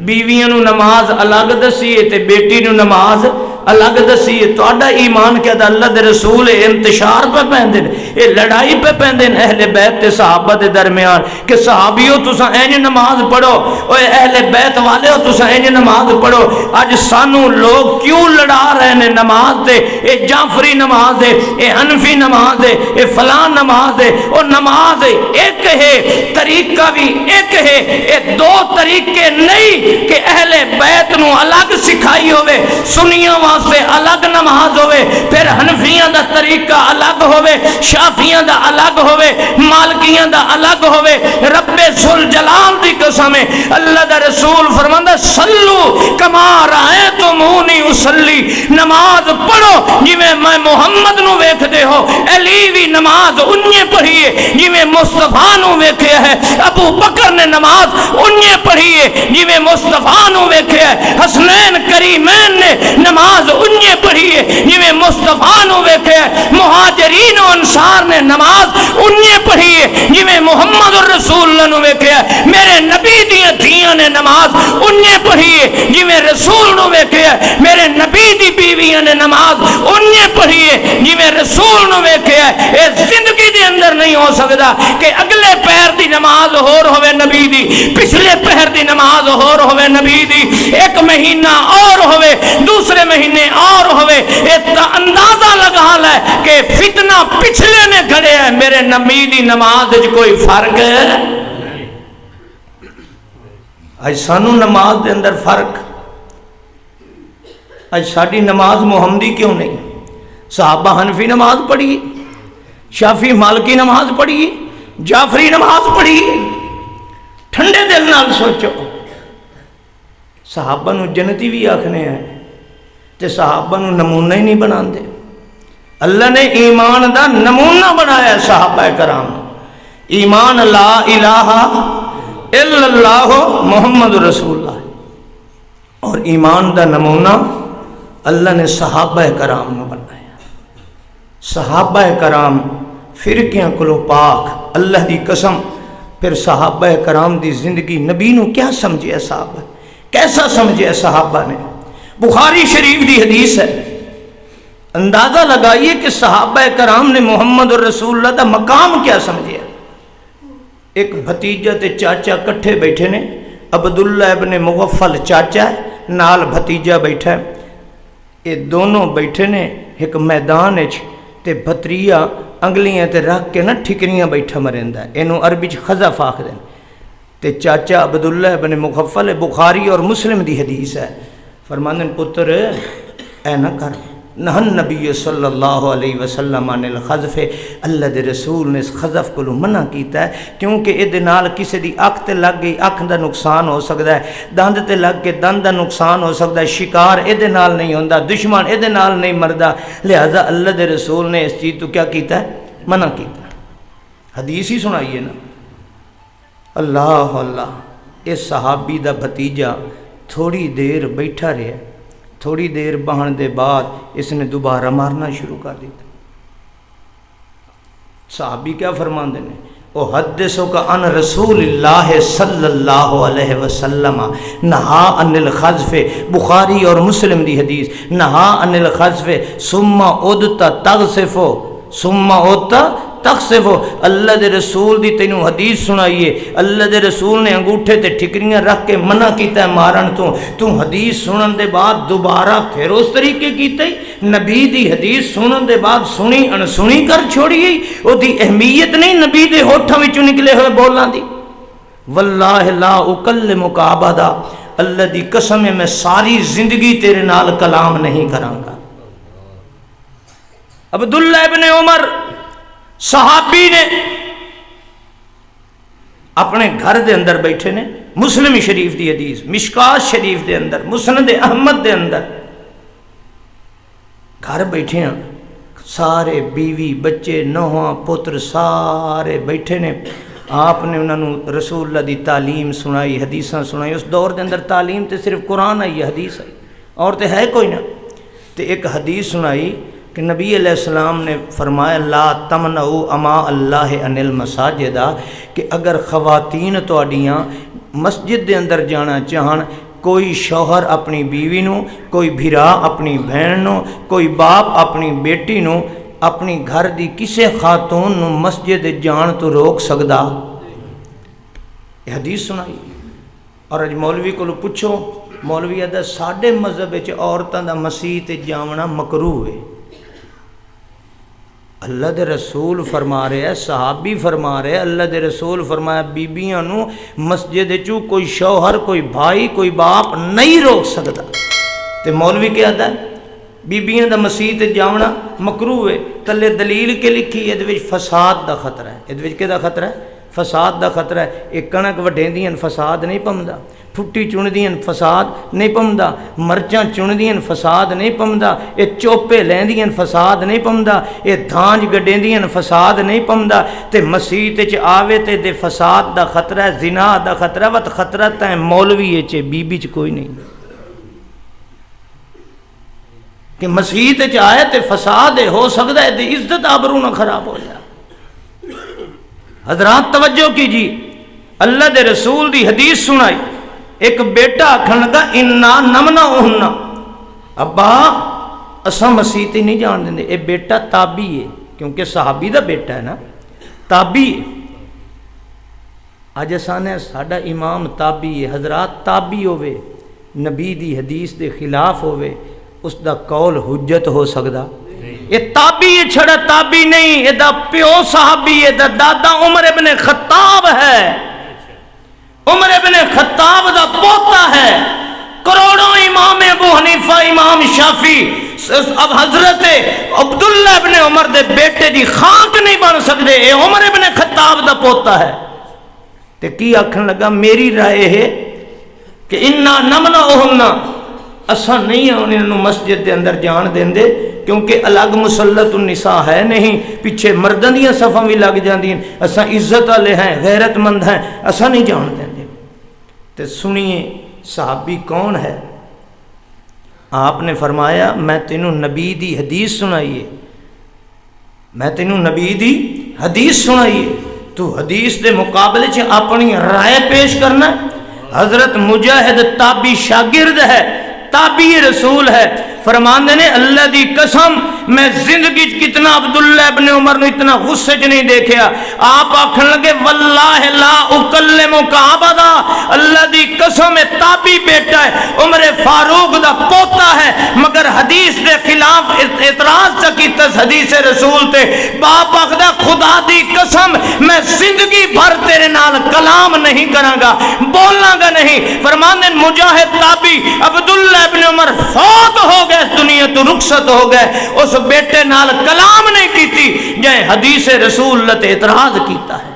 بیویاں نو نماز الگ دسی ہے تے بیٹی نو نماز الگ دسی ہے۔ تہاڈا ایمان کیا دا اللہ دے رسول انتشار پہ پیندے، اے لڑائی پہ پیندے اہل بیت تے صحابہ دے درمیان کہ صحابیو تساں اینج نماز پڑھو، اوے اہل بیت والے ہو تساں اینج نماز پڑھو۔ اج سانو لوگ کیوں لڑا رہے ہیں نماز دے، اے جعفری نماز ہے، اے حنفی نماز ہے، اے فلان نماز ہے، او نماز ایک ہے، طریقہ بھی ایک ہے، اے دو طریقے نہیں کہ اہل بیت نو الگ سکھائی ہوئے، سنیاں واسطے الگ نماز ہوئے، پھر حنفیاں دا طریقہ الگ ہوئے، شافیاں دا الگ ہوئے، مالکیاں دا الگ ہوئے۔ رب ذوالجلال دی قسم ہے، اللہ دا رسول فرماندا صلو کما رأیتمونی اصلی، نماز پڑھو جویں میں محمد نو ویکھدے ہو۔ علی بھی نماز انہیں پڑھی ہے جویں مصطفیٰ نو ویکھیا ہے، ابو بکر نے نماز انہیں پڑھی ہے جویں مصطفیٰ نو ویکھیا ہے، حسنین کریمین نے نماز انہیں پڑھی ہے جویں مصطفیٰ نو ویکھیا ہے، مہاجرین و انصار نے نماز انہیں پڑھی ہے جویں محمد الرسول اللہ نو ویکھیا ہے، میرے نبی دیاں دھیاں نے نماز انہیں پڑھی ہے جویں رسول نو ویکھیا ہے، میرے نبی دی بیویاں نے نماز انہیں پڑھی ہے جویں رسول نو ویکھیا ہے۔ اے زندگی دے اندر نہیں ہو سکتا کہ اگلے پہر دی نماز ہور ہوئے نبی دی، پچھلے پہر دی نماز ہور ہوئے نبی دی، ایک مہینہ اور ہوئے دوسرے مہینے اور ہوئے، اتنا اندازہ لگا لے کہ فتنہ پچھلے نے کھڑے ہیں، میرے نبی دی نماز وچ کوئی فرق ہے؟ اج سانو نماز دے اندر فرق، اج ساڈی نماز محمدی کیوں نہیں؟ صحابہ حنفی نماز پڑھی، شافی مالکی نماز پڑھی، جعفری نماز پڑھی۔ ٹھنڈے دل نال سوچو، صحابہ نو جنتی بھی آکھنے ہیں تے صحابہ نو نمونہ ہی نہیں بنا دے۔ اللہ نے ایمان دا نمونہ بنایا صحابہ کرام، ایمان لا الہ الا اللہ محمد رسول اللہ، اور ایمان دا نمونہ اللہ نے صحابہ کرام نو بنایا۔ صحابہ کرام فرقیاں کلو پاک، اللہ دی قسم۔ پھر صحابہ کرام دی زندگی نبی نو کیا سمجھے صحابہ، کیسا سمجھے صحابہ نے؟ بخاری شریف دی حدیث ہے، اندازہ لگائیے کہ صحابہ کرام نے محمد الرسول اللہ دا مقام کیا سمجھے۔ ایک بھتیجا تے چاچا کٹھے بیٹھے نے، عبداللہ ابن مغفل چاچا ہے، نال بھتیجا بیٹھا ہے، یہ دونوں بیٹھے نے ایک میدان اچ، تے بھتریہ انگلیاں تے رکھ کے نا ٹھکریاں بیٹھا مریندا ہے، اینو عربی چ خزف آکھدے نے۔ تے چاچا عبداللہ ابن مغفل، بخاری اور مسلم دی حدیث ہے، فرماندے پتر اے نہ کر، نہن نبی صلی اللہ علیہ وسلم عن الخذف، اللہ دے رسول نے اس خذف کو منع کیتا ہے، کیونکہ ادھے نال کسی دی اکھ تے لگ گئی اکھ دا نقصان ہو سکتا ہے، دند تے لگ کے دند دا نقصان ہو سکتا ہے، شکار ادھے نال نہیں ہوندا، دشمن ادھے نال نہیں مردا، لہذا اللہ دے رسول نے اس چیز تو کیا کیتا ہے؟ منع کیتا ہے۔ حدیث ہی سنائیے نا۔ اللہ اللہ، اس صحابی دا بھتیجا تھوڑی دیر بیٹھا رہے، تھوڑی دیر بہن دے بعد اس نے دوبارہ مارنا شروع کر دیتا۔ صحابی کیا فرماندے نے؟ احدثک عن رسول اللہ صلی اللہ علیہ وسلم نہا عن الخذف، بخاری اور مسلم دی حدیث، نہا عن الخذف ثم عدت تغصف، ثم عدت تغصف۔ اللہ دے رسول دی تینوں حدیث سنائیے، اللہ دے رسول نے انگوٹھے تے ٹھکریاں رکھ کے منع کیتا ہے مارن تو حدیث سنن دے بعد دوبارہ پھر اس طریقے کیتا ہی؟ نبی دی حدیث سنن دے بعد سنی انسنی کر چھوڑی گئی، او دی اہمیت نہیں نبی دے ہوٹھاں وچوں نکلے ہوئے بولاں دی۔ واللہ لا اکلمک ابدا، اللہ دی قسم ہے میں ساری زندگی تیرے نال کلام نہیں کراں گا۔ عبداللہ ابن عمر صحابی نے اپنے گھر دے اندر بیٹھے نے، مسلم شریف دی حدیث، مشکات شریف دے اندر، مسند احمد دے اندر گھر بیٹھے ہیں، سارے بیوی بچے نوہاں پتر سارے بیٹھے نے، آپ نے انہوں نے رسول اللہ دی تعلیم سنائی، حدیثاں سنائی۔ اس دور دے اندر تعلیم تے صرف قرآن آئی ہے، حدیث آئی اور تے ہے کوئی نہ۔ تے ایک حدیث سنائی کہ نبی علیہ السلام نے فرمایا لا تمنعوا اما اللہ عن المساجد، کہ اگر خواتین تواڈیاں مسجد دے اندر جانا چاہن، کوئی شوہر اپنی بیوی نو، کوئی بھرا اپنی بہن نو، کوئی باپ اپنی بیٹی نو اپنی گھر دی کسے خاتون نو مسجد جان تو روک سکدا؟ یہ حدیث سنائی۔ اور اج مولوی کو پوچھو، مولوی آدھا ساڈے مذہب وچ عورتاں دا مسیح تے جاونا مکروہ ہے۔ اللہ دے رسول فرما رہے ہیں، صحابی فرما رہے ہیں، اللہ دے رسول فرمایا بیبیاں نو مسجد چوں کوئی شوہر کوئی بھائی کوئی باپ نہیں روک سکتا۔ تے مولوی کیا آدھا ہے بیبیاں دا مسیح تے جاونا مکروہ ہے، تلے دلیل کے لکھی ہے وچ فساد دا خطرہ ہے۔ یہ وچ کدا خطرہ ہے؟ فساد دا خطرہ ہے۔ ایک کنک وڈیندیاں فساد نہیں پمدا، پھٹی چندیاں فساد نہیں پمدا، مرچاں چندیاں فساد نہیں پمدا، یہ چوپے لیندیاں فساد نہیں پمدا، یہ دھانج گڈیندیاں فساد نہیں پمدا۔ تے مسیح تے آوے تے دے فساد دا خطرہ ہے، زنا دا خطرہ وت خطرہ تے مولوی چ بی چ کوئی نہیں کہ مسیح تے آئے تے فساد ہو سکتا ہے، تے عزت آبرو نہ خراب ہو جائے۔ حضرات توجہ کیجیے، اللہ دے رسول دی حدیث سنائی، ایک بیٹا آکھن لگا انا نمنعہن، ابا اساں مسیح تے نہیں جان دیں۔ اے بیٹا تابی ہے، کیونکہ صحابی دا بیٹا ہے نا، تابی ہے۔ اج اساں نے ساڈا امام تابی ہے، حضرات تابی ہوئے نبی دی حدیث دے خلاف ہوئے، اس دا قول حجت ہو سکدا؟ یہ تابی ہے، چھڑا تابی نہیں، یہ دا پیو صحابی ہے، دا دادا عمر ابن خطاب ہے، عمر ابن خطاب دا پوتا ہے۔ کروڑوں امام ابو حنیفہ امام شافی اب حضرت عبداللہ ابن عمر دے بیٹے دی خاک نہیں بن سکتے، یہ عمر ابن خطاب دا پوتا ہے۔ تے کی آکھن لگا میری رائے ہے کہ انا نمنعہن، اساں نہیں انہوں مسجد دے اندر جان دیں دے، کیونکہ الگ مسلط النساء ہے نہیں، پیچھے مردوں دیاں صفاں بھی لگ جاندی ہیں، اساں عزت والے ہیں غیرت مند ہیں، اساں نہیں جان دیں دے۔ تے سنیے صحابی کون ہے؟ آپ نے فرمایا میں تینوں نبی دی حدیث سنائیے، میں تینوں نبی دی حدیث سنائیے، تو حدیث دے مقابلے چ اپنی رائے پیش کرنا۔ حضرت مجاہد تابی شاگرد ہے، تابی رسول ہے، فرماندے نے اللہ دی قسم میں زندگی کتنا عبداللہ ابن عمر نے اتنا غصے چ نہیں دیکھیا۔ آپ آکھن لگے واللہ لا اکلمک ابدا، اللہ دی قسم تابی بیٹا ہے، عمر فاروق دا پوتا ہے، مگر حدیث دے خلاف اعتراض چکیتا حدیث رسول تے۔ باپ آکھدا خدا دی قسم میں زندگی بھر تیرے نال کلام نہیں کراں گا، بولنا گا نہیں۔ فرماندے مجاہد تابی عبداللہ ابن عمر فوت ہو گئے، دنیا تو رخصت ہو گئے، اس بیٹے نال کلام نہیں کیتی جائے حدیث رسول اللہ تے اعتراض کیتا ہے۔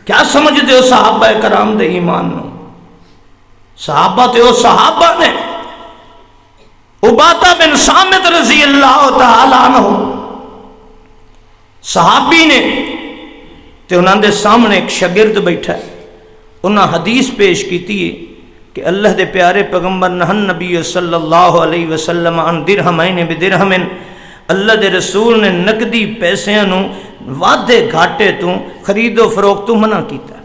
کیا سمجھتے ہو صحابہ کرام دے ایمان نو؟ صحابہ تے وہ صحابہ نے، عبادہ بن صامت رضی اللہ تعالی عنہ صحابی نے، تے انہوں دے سامنے ایک شاگرد بیٹھا ہے، انہاں حدیث پیش کیتی ہے کہ اللہ دے پیارے پیغمبر نہن نبی صلی اللہ علیہ وسلم عن درہمین بدرہمن، اللہ دے رسول نے نقدی پیسیاں نو وعدے گھاٹے تو خرید و فروخت تو منع کیتا۔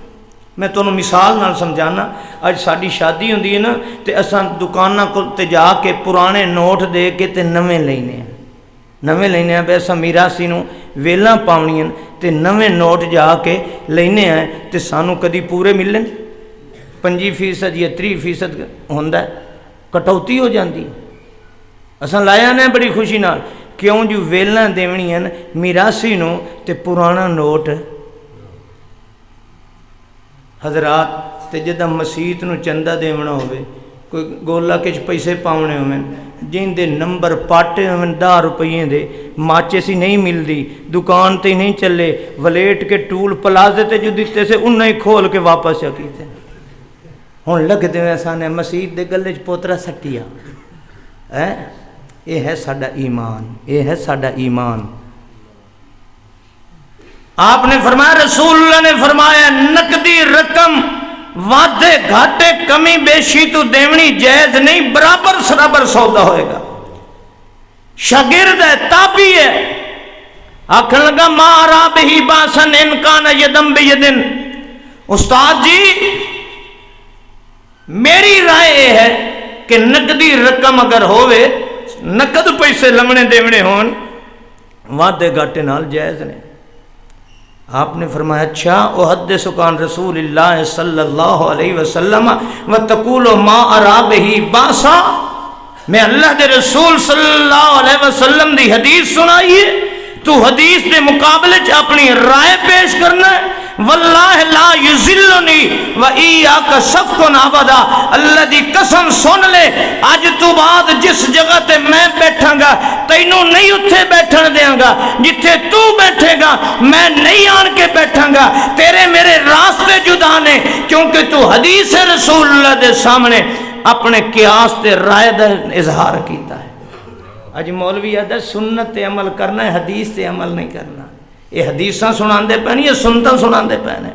میں تو مثال نال سمجھانا، اج ساڈی شادی ہوندی ہے نا تے اساں دکاناں کول تے جا کے پرانے نوٹ دے کے تے نویں لینے ہیں، نویں لینے ہیں، بے اساں میراثی نو ویلاں پاونیاں تے نویں نوٹ جا کے لینے ہیں تے سانو کدی پورے ملن 25% یا 30% ہوندہ ہے، کٹوتی ہو جاندی۔ اساں لایا نے بڑی خوشی نال، کیوں جو ویلاں دیونیاں میراثی نو تے پرانا نوٹ۔ حضرات تے جدہ مسیت نو چندہ دیونا ہوئے کوئی گولا کچھ پیسے پاؤنے ہوئے جن دے نمبر پاٹے ہوئے 10 روپیے دے ماچے سی نہیں مل دی دکان تے نہیں چلے ولیٹ کے ٹول پلازے تے جو دیتے سے انہیں ہی کھول کے واپس چکی تھے ہون لگ دے میں سانے مسیت دے گلے پوترا سٹیا یہ ہے ساڈا ایمان یہ ہے ساڈا ایمان آپ نے فرمایا رسول اللہ نے فرمایا نقدی رقم وعدے گھاٹے کمی بیشی تو دیونی جائز نہیں برابر سرابر سودا ہوئے گا شاگرد ہے تابعی ہے آکھن لگا ما ارا بہی باسن انکان یدم بیدن استاد جی میری رائے یہ ہے کہ نقدی رقم اگر ہوئے نقد پیسے لمنے دیونے ہون وعدے گھاٹے نال جائز نہیں آپ نے فرمایا اچھا احدثک عن رسول اللہ صلی اللہ علیہ وسلم وتقول ما ارا بہی باسا میں اللہ دے رسول صلی اللہ علیہ وسلم دی حدیث سنائیے تو حدیث دے مقابلے اپنی رائے پیش کرنا ہے واللہ لا یذلنی و ایاک صفقن ابدا اللہ دی قسم سن لے آج تو بعد جس جگہ تے میں بیٹھاں گا تینوں نہیں اتھے بیٹھن دیاں گا جتھے تو بیٹھے گا میں نہیں آن کے بیٹھاں گا تیرے میرے راستے جدا نے کیونکہ تو حدیث رسول اللہ دے سامنے اپنے قیاس تے رائے دا اظہار کیتا ہے اج مولوی آدھا سنت تے عمل کرنا ہے حدیث تے عمل نہیں کرنا یہ حدیثاں سنان دے پہنے یہ سنتاں سنان دے پہنے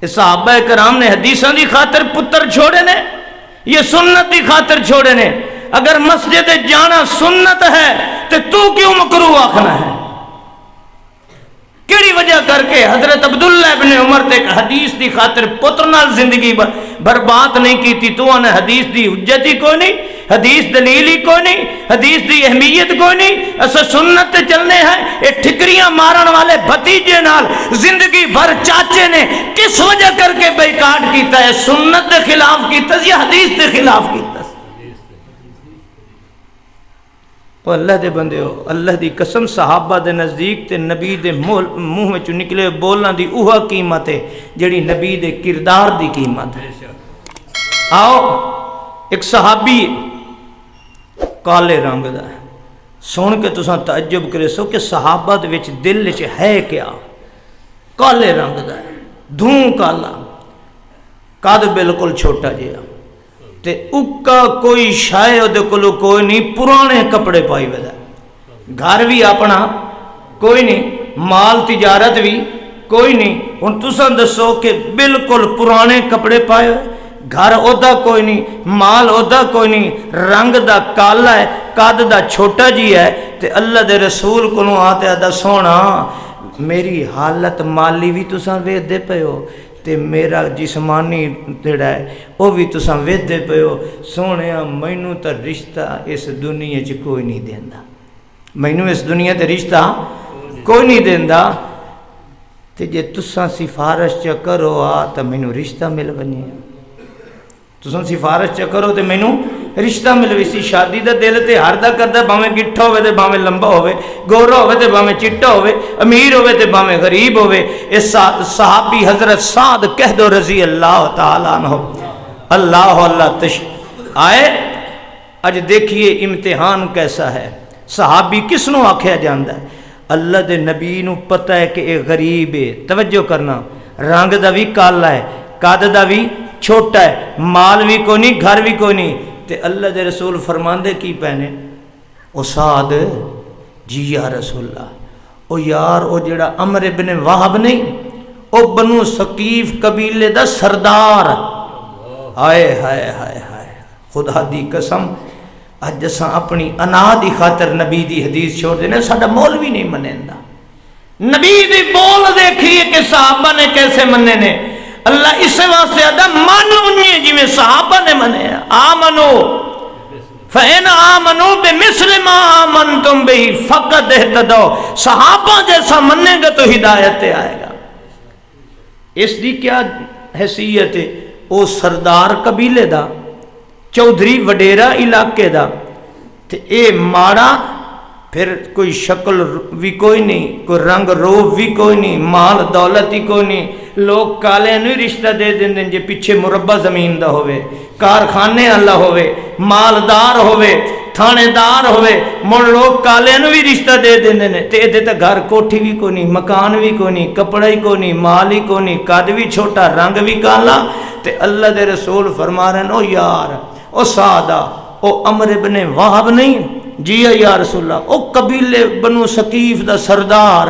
یہ صحابہ کرام نے حدیثاں دی خاطر پتر چھوڑے نے یہ سنت دی خاطر چھوڑے نے اگر مسجد جانا سنت ہے تو کیوں مکروہ آکھنا ہے کیڑی وجہ کر کے حضرت عبداللہ ابن عمر تے حدیث دی خاطر پتر نال زندگی برباد نہیں کی تھی تو انہیں حدیث دی حجت ہی کوئی نہیں حدیث دلیل ہی کوئی نہیں حدیث دی اہمیت کوئی نہیں اسے سنت چلنے ہیں یہ ٹھکریاں مارن والے بھتیجے نال زندگی بھر چاچے نے کس وجہ کر کے بیکاٹ کیتا ہے سنت دے خلاف کیتا ہے یا حدیث دے خلاف کیتا ہے تو اللہ دے بندے ہو اللہ دی قسم صحابہ دے نزدیک تے نبی دے منہ میں چو نکلے بولنا دی اوہا قیمت ہے جڑی نبی دے کردار دی قیمت ہے آؤ ایک صحابی کالے رنگ دا ہے سن کے تساں تعجب کرے سو کہ صحابہ دے وچ دل وچ ہے کیا کالے رنگ دا ہے دھوں کالا قد بالکل چھوٹا جیا تے اکا کوئی شائع دے کلو کوئی نہیں پرانے کپڑے پائی ویدہ گھر بھی اپنا کوئی نہیں مال تجارت بھی کوئی نہیں ان تساں دسو کہ بالکل پرانے کپڑے پائے گھر اودا کوئی نہیں مال اودا کوئی نہیں رنگ دا کالا ہے قد دا چھوٹا جی ہے تے اللہ دے رسول کو آتے آدھا سونا میری حالت مالی بھی تساں وید دے پہ ہو تے میرا جسمانی تیڑا ہے وہ بھی تساں وید دے پہ ہو سونے مینوں تا رشتہ اس دنیا چ کوئی نہیں دیندہ مینوں اس دنیا تے رشتہ کوئی نہیں دیندہ تے جے تساں سفارش چا کرو تا مینوں رشتہ مل بنی تساں سفارش چا کرو تے مینوں رشتہ مل سی شادی دا دل تے ہر دا کردا بھاویں گٹھا ہوئے تے بھاویں لمبا ہوئے گورا ہوئے تے بھاویں چٹا ہوئے امیر ہوئے تے بھاویں غریب ہوئے اس صحابی حضرت سعد کہہ دو رضی اللہ تعالیٰ عنہ اللہ اللہ آئے اج دیکھئے امتحان کیسا ہے صحابی کس نو آکھیا جاندہ ہے اللہ دے نبی نو پتہ ہے کہ ایک غریب ہے توجہ کرنا رنگ دا بھی کالا ہے قد دا بھی چھوٹا ہے مال بھی کوئی نہیں گھر بھی کوئی نہیں تے اللہ دے رسول فرماندے کی پہنے او سعد جی یا رسول اللہ او یار او جڑا عمر ابن وہب نہیں او بنو ثقیف قبیلے دا سردار ہائے ہائے ہائے ہائے خدا دی قسم اج اساں اپنی انا دی خاطر نبی دی حدیث چھوڑ دینے ساڈا مولوی نہیں منیندا نبی دی بول دیکھیے کہ صحابہ نے کیسے مننے نے اللہ اس واسطے آدھا مانو انہیں جی میں صحابہ نے منے آمنو فَإِنْ آمَنُوا بِمِثْلِ مَا آمَنْتُمْ بِهِ فَقَدْ اهْتَدَوْا صحابہ جیسا مننے گا تو ہدایت آئے گا اس دی کیا حیثیت ہے او سردار قبیلے دا چودھری وڈیرا علاقے دا تے اے ماڑا پھر کوئی شکل بھی کوئی نہیں، کوئی رنگ روپ بھی کوئی نہیں، مال دولت ہی کوئی نہیں. لوگ کالے نہیں رشتہ دے دیں جے پیچھے مربع زمین دا ہوئے، کارخانے اللہ ہوئے، مالدار ہوئے، تھانے دار ہوئے، مڑ لوگ کالے نو بھی رشتہ دے دیں نے. تے ادھے تے گھر کوٹھی بھی کوئی نہیں، مکان بھی کوئی نہیں، کپڑا ہی کوئی نہیں، مال ہی کوئی نہیں، قد بھی چھوٹا، رنگ بھی کالا. تے اللہ دے رسول فرما رہے ہیں او یار، او سادہ، او عمر ابن وہب نہیں جی یا رسول اللہ، او قبیلے بنو ثقیف دا سردار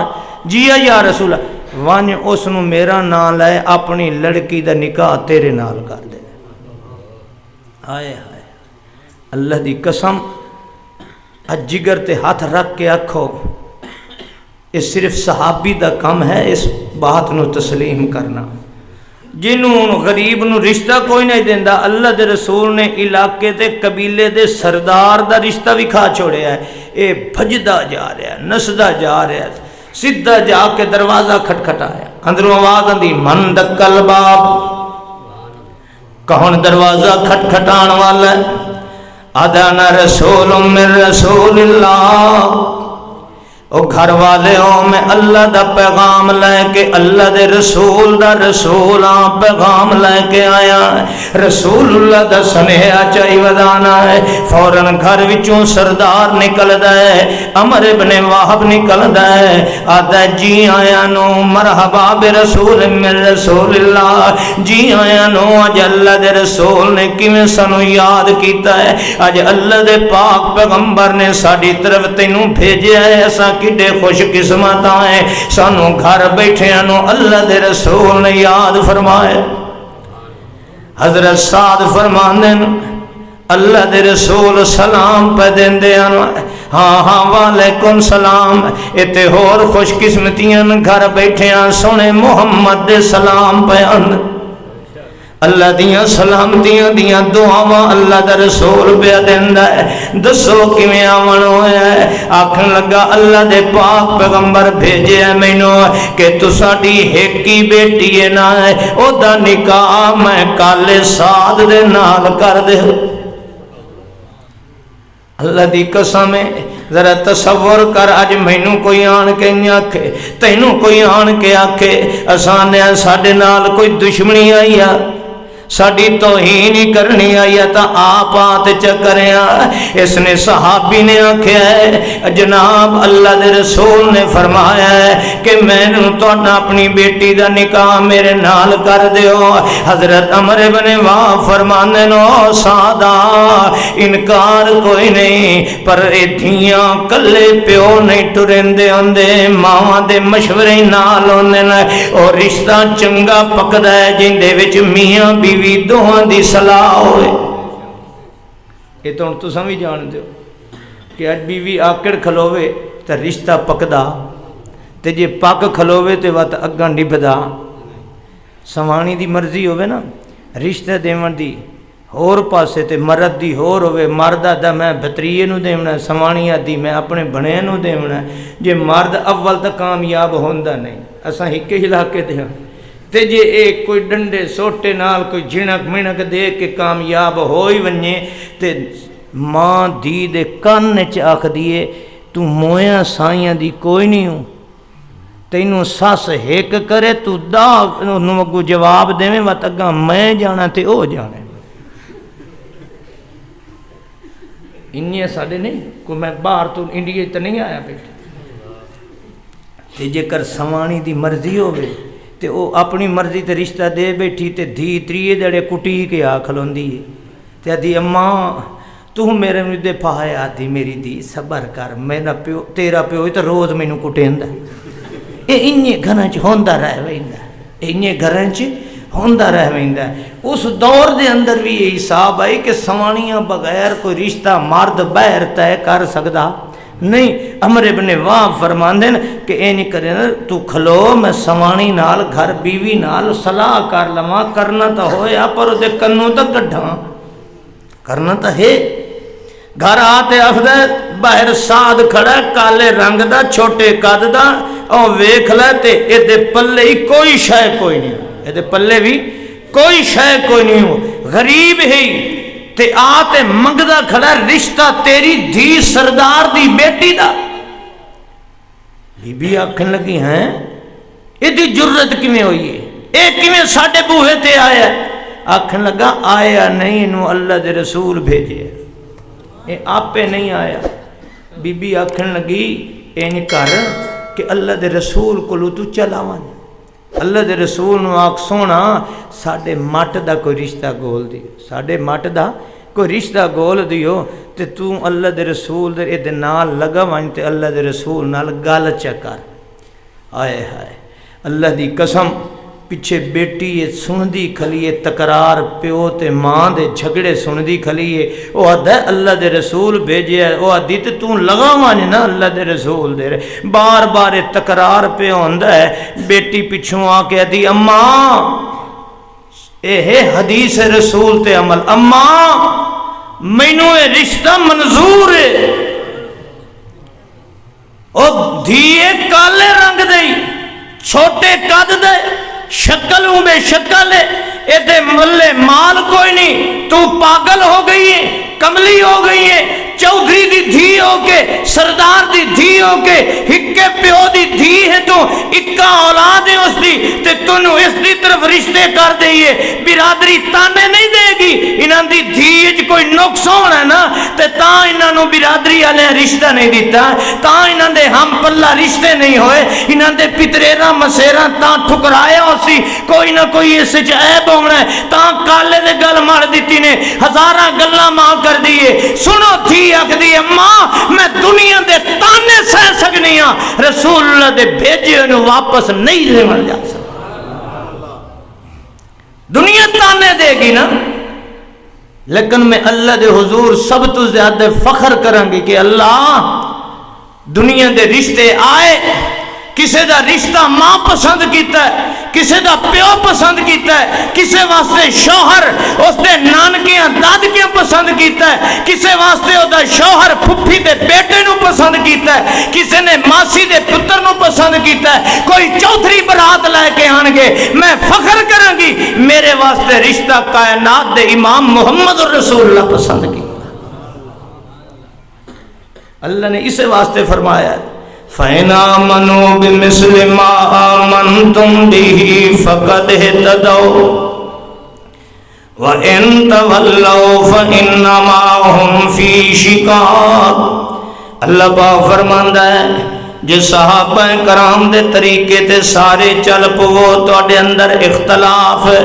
جی یا رسول اللہ، وانج اس نو میرا نام لائے اپنی لڑکی دا نکاح تیرے نال کر دے. ہائے ہائے اللہ دی قسم، جگر تے ہاتھ رکھ کے آکھو یہ صرف صحابی دا کم ہے اس بات نو تسلیم کرنا. جنہوں غریب نو رشتہ کوئی نہیں دیندہ، اللہ دے رسول نے علاقے دے قبیلے دے سردار دا رشتہ بھی کھا چھوڑیا ہے. اے بھجدہ جا رہا ہے، نسدہ جا رہا ہے، سدھا جا کے دروازہ کھٹکھٹایا، اندروں آواز آندی من دکل باب، کون دروازہ کھٹکھٹان والا ہے؟ ادانا رسول من رسول اللہ. او گھر والے ہوں میں اللہ دا پیغام لے کے، اللہ دے رسول دا رسول پیغام لے کے آیا ہے، رسول اللہ دا سنہیا چاہی ودانا ہے. فوراً گھر وچوں سردار نکل دے، عمر ابن وہب نکل دے، آدھا جی آیا نو مرحبا برسول من رسول اللہ. جی آیا نو اج اللہ دے رسول نے کیویں سانو یاد کیتا ہے، اج اللہ دے پاک پیغمبر نے ساڈی طرف تینوں بھیجیا ہے. ایسا کڈے خوش قسمت آئے سانو گھر بیٹھے انو اللہ دے رسول نے یاد فرمائے. حضرت سعد فرمانے اللہ دے رسول سلام پہ دین دے انو، ہاں ہاں وعلیکم سلام. اتے ہور خوش قسمتیاں گھر بیٹھے ہیں سونے محمد دے سلام پہ ان اللہ دیاں سلامتیاں دیاں دعاواں اللہ دا رسول پہ دیندا ہے. دسو کیویں آون ہویا ہے؟ آکھن لگا اللہ دے پاک پیغمبر بھیجے ہے مینوں کہ تو ساڈی ہیکی بیٹی ہے نا ہے او دا نکاح میں کالے سعد دے نال کر دے. اللہ دی قسم ہے، ذرا تصور کر اج مینوں کوئی آن کے آکھے، تینوں کوئی آن کے آکھے اساں نے ساڈے نال کوئی دشمنی آئی ہے، ساڑی توہین ہی کرنی آئی تا آپ آتے چکریا. اس نے صحابی نے آکھیا ہے جناب اللہ دے رسول نے فرمایا ہے کہ میں نے تو اپنی بیٹی دا نکاح میرے نال کر دیو. حضرت عمر بن وہب فرمانے نو سادہ انکار کوئی نہیں، پر ایتھیاں کلے پیو نہیں ٹرندے ہوندے، ماواں دے مشورے نال ہوندے نے، اور رشتہ چنگا پکدا ہے جن دے وچ میاں بیوی دوہاں دی صلاح ہوئے. یہ تو تساں بھی جان دیو کہ اج بیوی آکڑ کھلوے تے رشتہ پکدا، تے جے پک کھلوے تے وات اگاں نبھدا. سوانی دی مرضی ہوئے نا رشتہ دیون دی ہور پاسے تے مرد دی ہور ہوئے، مرد دا میں بتریے نو دیونا، سوانی دی میں اپنے بنے نو دیونا. جے مرد اول تک کامیاب ہوندا نہیں، اساں ہکے علاقے دے ہاں تے جے ایک کوئی ڈنڈے سوٹے نال کوئی جھنک منک دے کے کامیاب ہوئی ونجے تے ماں دی دے کان چ آکھ دیے تو مویاں سائیاں دی کوئی نہیں ہوں، تینوں ساس ہیک کرے تو دا نمگو جواب دے میں وات اگاں میں جانا تے او جانے. انہی ساڑے نہیں کوئی میں باہر تو انڈیا تے نہیں آیا بیٹھے. تے جے کر سوانی دی مرضی ہوئے تے او اپنی مرضی تے رشتہ دے بیٹھی تے دھی تریے دڑے کٹی کے آکھلوندی ہے تے آدھی اماں تو میرے مدے پہائے آدھی میری دی صبر کر، میرا پیو تیرا پیو تو روز میں نو کٹیندا. اے انہی گھراں چ ہوندا رہ ویندا، انہی گھراں چ ہوندا رہ ویندا. اس دور دے اندر بھی یہ حساب ہے کہ سوانیاں بغیر کوئی رشتہ مرد باہر طے کر سکدا نہیں. عمر ابن وہب فرماندے ہیں کہ اے نہیں کرے نا تو کھلو میں سوانی نال گھر بیوی نال صلاح کر لواں، کرنا تا ہویا پر دے کنوں تا گڈھاں کرنا تا ہے. گھر آتے آخدہ باہر سعد کھڑا کالے رنگ دا چھوٹے قد دا او ویکھ لے تے اے دے پلے ہی کوئی شے کوئی نہیں، اے دے پلے بھی کوئی شے کوئی نہیں ہو، غریب ہی تے آتے منگدہ کھڑا رشتہ تیری دھی سردار دی بیٹی دا. بی آکھن لگی ہیں ایڈی جرت کیویں ہوئی ہے، اے کیویں ساڈے بوہے تے آیا؟ آکھن لگا آیا نہیں، انہوں اللہ دے رسول بھیجے، اے آپے نہیں آیا۔ بی بی آکھن لگی این کر کہ اللہ دے رسول کو تو چلاواں، اللہ دے رسول نو آکھ سونا ساڈے مٹ دا کوئی رشتہ گول دیو، ساڈے مٹ دا کوئی رشتہ گول دیو تے تو اللہ دے رسول دے نال لگا وائن تے اللہ دے رسول نال گل چکر۔ آئے ہائے اللہ دی قسم، پیچھے بیٹی یہ سندی کھلیے تکرار پیو تے ماں دے جھگڑے سندی کھلیے، وہ آدھا ہے اللہ دے رسول بھیجے، وہ آدھی تے تو لگا مانے نا اللہ دے رسول دے رہے، بار بار تکرار پہ ہوندہ ہے۔ بیٹی پچھوں آ کے دی اماں اے ہے حدیث رسول تے عمل، اماں مینوں اے رشتہ منظور ہے، او دھیے کالے رنگ دئی، چھوٹے قد دے، شکلوں بے شکل ہے، اے دے ملے مال کوئی نہیں، تو پاگل ہو گئی ہے، کملی ہو گئی ہے، چودھری دی دھی ہو کے، سردار دی دھی ہو کے، ہکے پیو دی دھی ہے، تو اکا اولاد ہے اس دی، تے تنو اس دی طرف رشتے کر دئیے، برادری تانے نہیں دے گی، انہاں دی دھی کوئی نقص ہونا ہے نا، تے تاں انہاں نو برادری آلے رشتہ نہیں دیتا، تاں انہاں دے ہم پلہ رشتے نہیں ہوئے، انہاں دے پتریرہ مسیرہ تاں ٹھکرایا ہو سی، کوئی نہ کوئی اس سے عیب ہونا ہے، تاں کالے دے گل مار دیتی نے، ہزارہ گلہ ماں کر دیئے، سنو تھی آکھ دیئے ماں میں دنیا دے تانے سہ سکنی ہاں، رسول اللہ دے بھیجے انہوں واپس نہیں دے مر جا سکتا، دنیا تانے دے گی نا، لیکن میں اللہ دے حضور سب تو زیادہ فخر کرانگی کہ اللہ دنیا دے رشتے آئے، کسے دا رشتہ ماں پسند کیتا ہے، کسے دا پیو پسند کیتا ہے، کسے واسطے شوہر اس دے نانکیاں دادکیاں پسند کیتا ہے، کسے واسطے او دا شوہر پھپھی دے بیٹے نو پسند کیتا ہے، کسے نے ماسی دے پتر نو پسند کیتا ہے، کوئی چوتھری برات لائے کے آنگے، میں فخر کرانگی میرے واسطے رشتہ کائنات دے امام محمد رسول اللہ پسند کیتا۔ اللہ نے اسے واسطے فرمایا ہے فَإِنْ آمَنُوا بِمِثْلِ مَا آمَنْتُمْ بِهِ فَقَدْ اهْتَدَوْا وَإِنْ تَوَلَّوْا فَإِنَّمَا هُمْ فِي شِقَاقٍ۔ اللہ پاک فرماندا ہے جے صحابہ کرام دے طریقے تے سارے چل پو تو اڈے اندر اختلاف ہے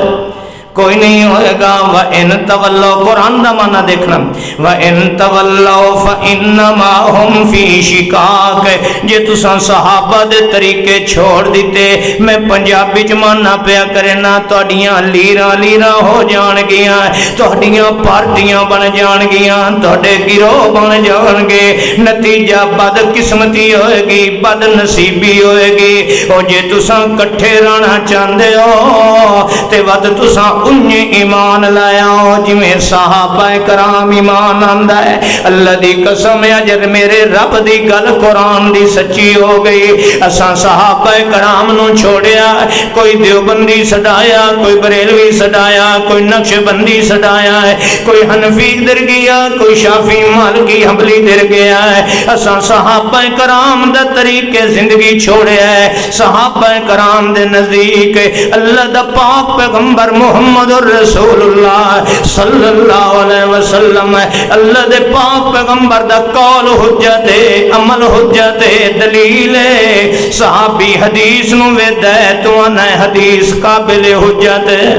کوئی نہیں ہوئے گا۔ وَإِن تَوَلَّوْا قرآن دا معنی دیکھنا، وَإِن تَوَلَّوْا فَإِنَّمَا هُمْ فِي شِقَاقٍ، جے تساں صحابہ دے طریقے چھوڑ دیتے، میں پنجابی جمانہ پیا کرنا، توڑیاں لیراں لیراں ہو جان گیاں، توڑیاں پارٹیاں بن جان گیاں، توڑے گروہ بن جان گے، نتیجہ بد قسمتی ہوئے گی، بد نصیبی ہوئے گی۔ او جے تساں کٹھے رہنا چاندے ہو تے ود تساں انہیں ایمان لایا ہو جی میں صحابہ کرام ایمان آندہ ہے۔ اللہ دی قسم اجر میرے رب دی گل قرآن دی سچی ہو گئی، اساں صحابہ کرام نو چھوڑیا، کوئی دیوبندی سڑایا، کوئی بریلوی سڑایا، کوئی نقش بندی سڑایا ہے، کوئی حنفی در گیا، کوئی شافی مالکی حنبلی در گیا ہے، اساں صحابہ کرام دا طریقے زندگی چھوڑیا ہے۔ صحابہ کرام دے نزدیک اللہ دا پاک پیغمبر محمد رسول اللہ صلی اللہ علیہ وسلم، اللہ دے پاک پیغمبر دا قول حجت ہے، عمل حجت ہے، دلیل ہے۔ صحابی حدیث نو ویدہ ہے تو انہ حدیث قابل حجت ہے۔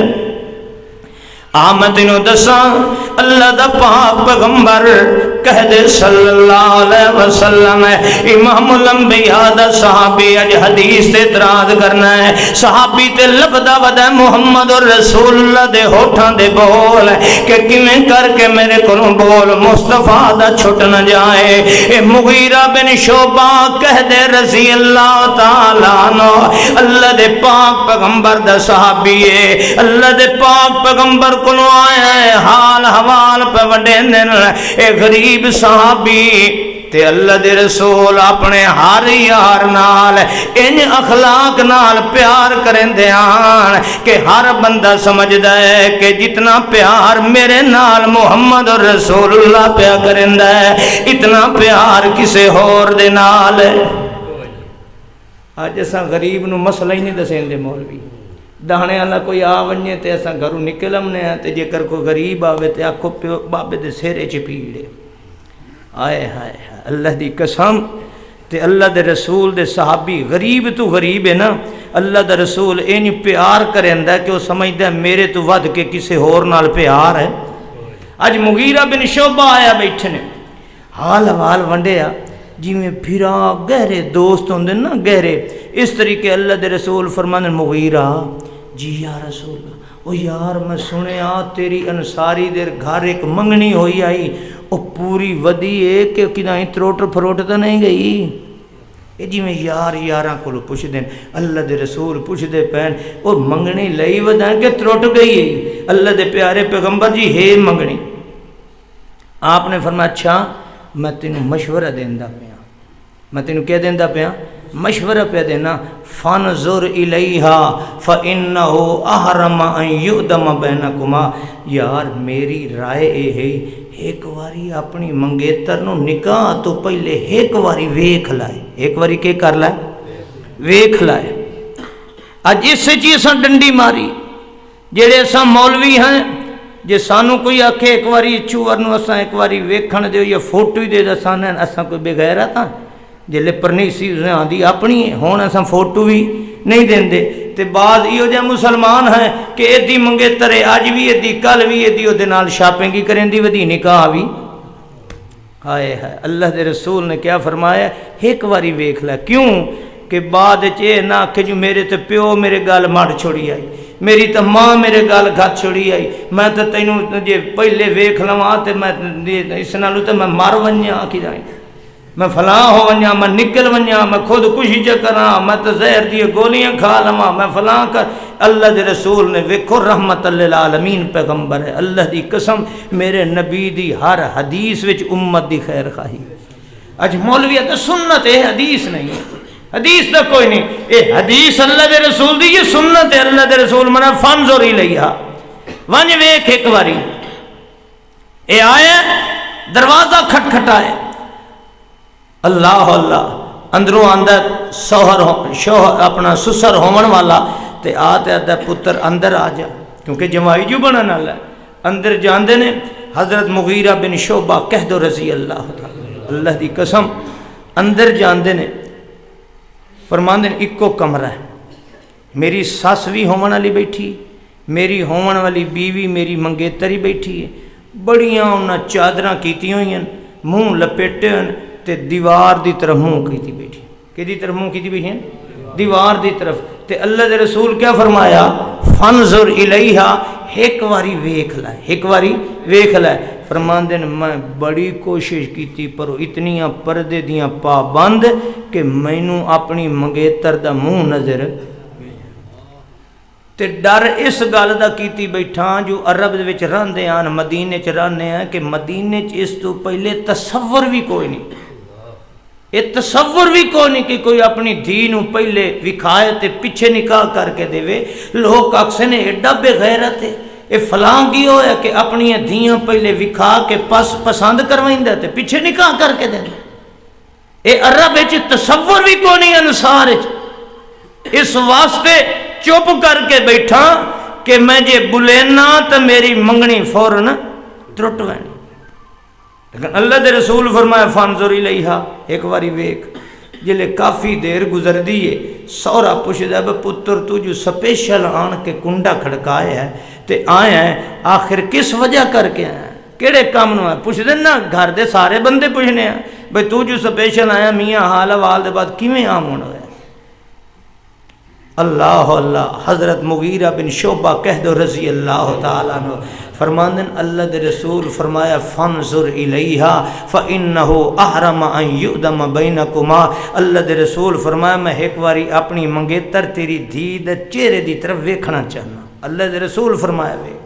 آمدنو دساں اللہ دا پاک پیغمبر کہہ دے صلی اللہ علیہ وسلم، امام الانبیاء دا صحابی اج حدیث تے اعتراض کرنا ہے، صحابی تے لبدا ودا محمد رسول اللہ دے ہوٹھاں دے بول کہ کیویں کر کے میرے کولوں بول مصطفیٰ دا چھٹ نہ جائے۔ اے مغیرہ بن شعبہ کہہ دے رضی اللہ تعالیٰ عنہ، اللہ دے پاک پیغمبر دا صحابی ہے، اللہ دے پاک پیغمبر کولوں آیا ہے، حال حوال پہ وڈے دن اے غریب صحابی تے اللہ دے رسول اپنے ہر یار نال ان اخلاق نال پیار کرندے آن کہ ہر بندہ سمجھدا ہے کہ جتنا پیار میرے نال محمد رسول اللہ پیا کرندا ہے اتنا پیار کسے ہور دے نال ہے۔ اج اساں غریب نو مسئلہ ہی نہیں دسیندے مولوی، دہنے والا کوئی آ ونجے تے اساں گھروں نکل آنے ہیں تے جے کر کوئی غریب آوے تے آکھو پیو بابے دے سیرے چ پیڑے، آئے ہائے اللہ دی قسم تے اللہ دے رسول دے صحابی غریب تو غریب ہے نا، اللہ دا رسول اینی پیار کریندا ہے کہ وہ سمجھدا ہے میرے تو ود کے کسے ہور نال پیار ہے۔ اج مغیرہ بن شعبہ آیا بیٹھے نے، حال حوال ونڈیا جی میں پھرا گہرے دوست ہوندے نا گہرے، اس طریقے اللہ دے رسول فرمانے مغیرہ جی یا رسول اللہ، او یار میں سنیا تیری انصاری دے گھر ایک منگنی ہوئی آئی، او پوری ودی ہے کہ کدائیں تروٹ فروٹ تو نہیں گئی، اے جی میں یار یاراں کولو پوچھ دین، اللہ دے رسول پوچھ دے پین او منگنی لئی ودائیں کہ تروٹ گئی ہے؟ اللہ دے پیارے پیغمبر جی ہے منگنی۔ آپ نے فرمایا اچھا میں تینوں مشورہ دیندا پیا، میں تینوں کیا دیندا پیا؟ مشورہ پہ دینا، فانظر الیہا فانہ احرم ان یؤدم بینکما، یار میری رائے اے ہے ایک واری اپنی منگیتر نو نکاح تو پہلے ایک واری ویکھ لائے، ایک واری کے کر لائے؟ ویکھ لائے۔ اج اس چیزاں ڈنڈی ماری جڑے اساں مولوی ہیں، جے سانو کوئی آکھے ایک واری چور نو اساں ایک واری ویکھن دیو یا فوٹو ہی دے دساں اساں کوئی بے غیرت ہاں؟ جلے پرنیسی آندھی اپنی ہون اساں فوٹو بھی نہیں دیندے، تے بعض ایو جے مسلمان ہیں کہ ایدی منگیترے اج بھی ایدی کل بھی ایدی او دے نال شاپنگ کریں دی ودی نکاح بھی، ہائے ہائے اللہ دے رسول نے کیا فرمایا؟ ایک واری ویکھ لے، کیوں کہ بعد چے نہ کہ جو میرے تے پیو میرے گال مڑ چھوڑی آئی، میری تو ماں میرے گال گھت چھوڑی آئی، میں تو تینوں جے پہلے ویکھ لواں تے میں اس نالوں تے میں مر ونجاں کی جائیں، میں فلاں ہو ونجاں، میں نکل ونجاں، میں خود کشی چ کراں، میں تو زہر دی گولیاں کھا لواں، میں فلاں کر۔ اللہ دے رسول نے ویکھو رحمت للعالمین پیغمبر ہے، اللہ دی قسم میرے نبی دی ہر حدیث وچ امت دی خیر خواہی۔ اج مولویت سنت ہے، حدیث نہیں ہے، حدیث دا کوئی نہیں، اے حدیث اللہ دے رسول دی، یہ سنت ہے اللہ دے رسول منا فانظر الیہا، ونج ویکھ ایک واری۔ اے آیا دروازہ کھٹکھٹائے، اللہ اللہ اندروں آندہ شوہر اپنا سسر ہومن والا تے آتے آتا پتر اندر آ جا، کیونکہ جمائی جو بنا نالا ہے، اندر جاندے نے حضرت مغیرہ بن شعبہ کہہ دو رضی اللہ تعالی، اللہ دی قسم اندر جاندے نے فرماندے نے اکو کمرہ ہے، میری ساس بھی ہومن والی بیٹھی، میری ہومن والی بیوی میری منگیتری بیٹھی ہے، بڑیاں انہاں چادراں کیتی ہوئی ہیں، منہ لپیٹے ہیں تے دیوار دی طرف منہ کیتی بیٹھی، کہ دی طرف منہ کیتی بیٹھی ہیں؟ دیوار دی طرف۔ تے اللہ دے رسول کیا فرمایا؟ فانظر الیہا، ایک واری ویکھ لائے، ایک واری ویکھ لائے۔ فرماندے نے میں بڑی کوشش کیتی پر اتنیاں پردے دیاں پابند کہ مینوں اپنی منگیتر دا منہ نظر، تے ڈر اس گل دا کیتی بیٹھا جو عرب دے وچ رہندے آن، مدینے چ رہنے ہیں کہ مدینے چ اس تو پہلے تصور بھی کوئی نہیں، یہ تصور بھی کوئی نہیں کہ کوئی اپنی دھی نو پہلے وکھائے تے پیچھے نکاح کر کے دے۔ لوگ اکثر نے ایڈا بے غیرت ہے، یہ فلاں کی ہویا کہ اپنی دھیاں پہلے وکھا کے پسند کروائیں تے پیچھے نکاح کر کے دے۔ یہ عرب وچ تصور بھی کوئی نہیں انصار وچ، اس واسطے چپ کر کے بیٹھا کہ میں جے بلینا تو میری منگنی فوراً ترٹ وینی، لیکن اللہ دے رسول فرمایا فانظر الیہا، ایک واری ویکھ۔ جلے کافی دیر گزر دیئے سورا پوچھدا ہے پتر تو جو سپیشل آن کے کنڈا کھڑکایا ہے تے آیا ہے آخر کس وجہ کر کے آیا ہے، کیڑے کام نو ہے؟ پوچھ دے نا گھر دے سارے بندے پوچھنے ہیں بھئی تو جو سپیشل آیا میاں حال وال دے بعد کیویں آمن ہوئے؟ اللہ اللہ حضرت مغیرہ بن شعبہ کہہ دو رضی اللہ تعالیٰ عنہ فرماندن اللہ دے رسول فرمایا فانظر الیہا فانہو احرم ان یؤدم بینکما، اللہ دے رسول فرمایا میں ایک واری اپنی منگیتر تیری دھی دے چہرے دی طرف ویکھنا چاہنا۔ اللہ دے رسول فرمایا وے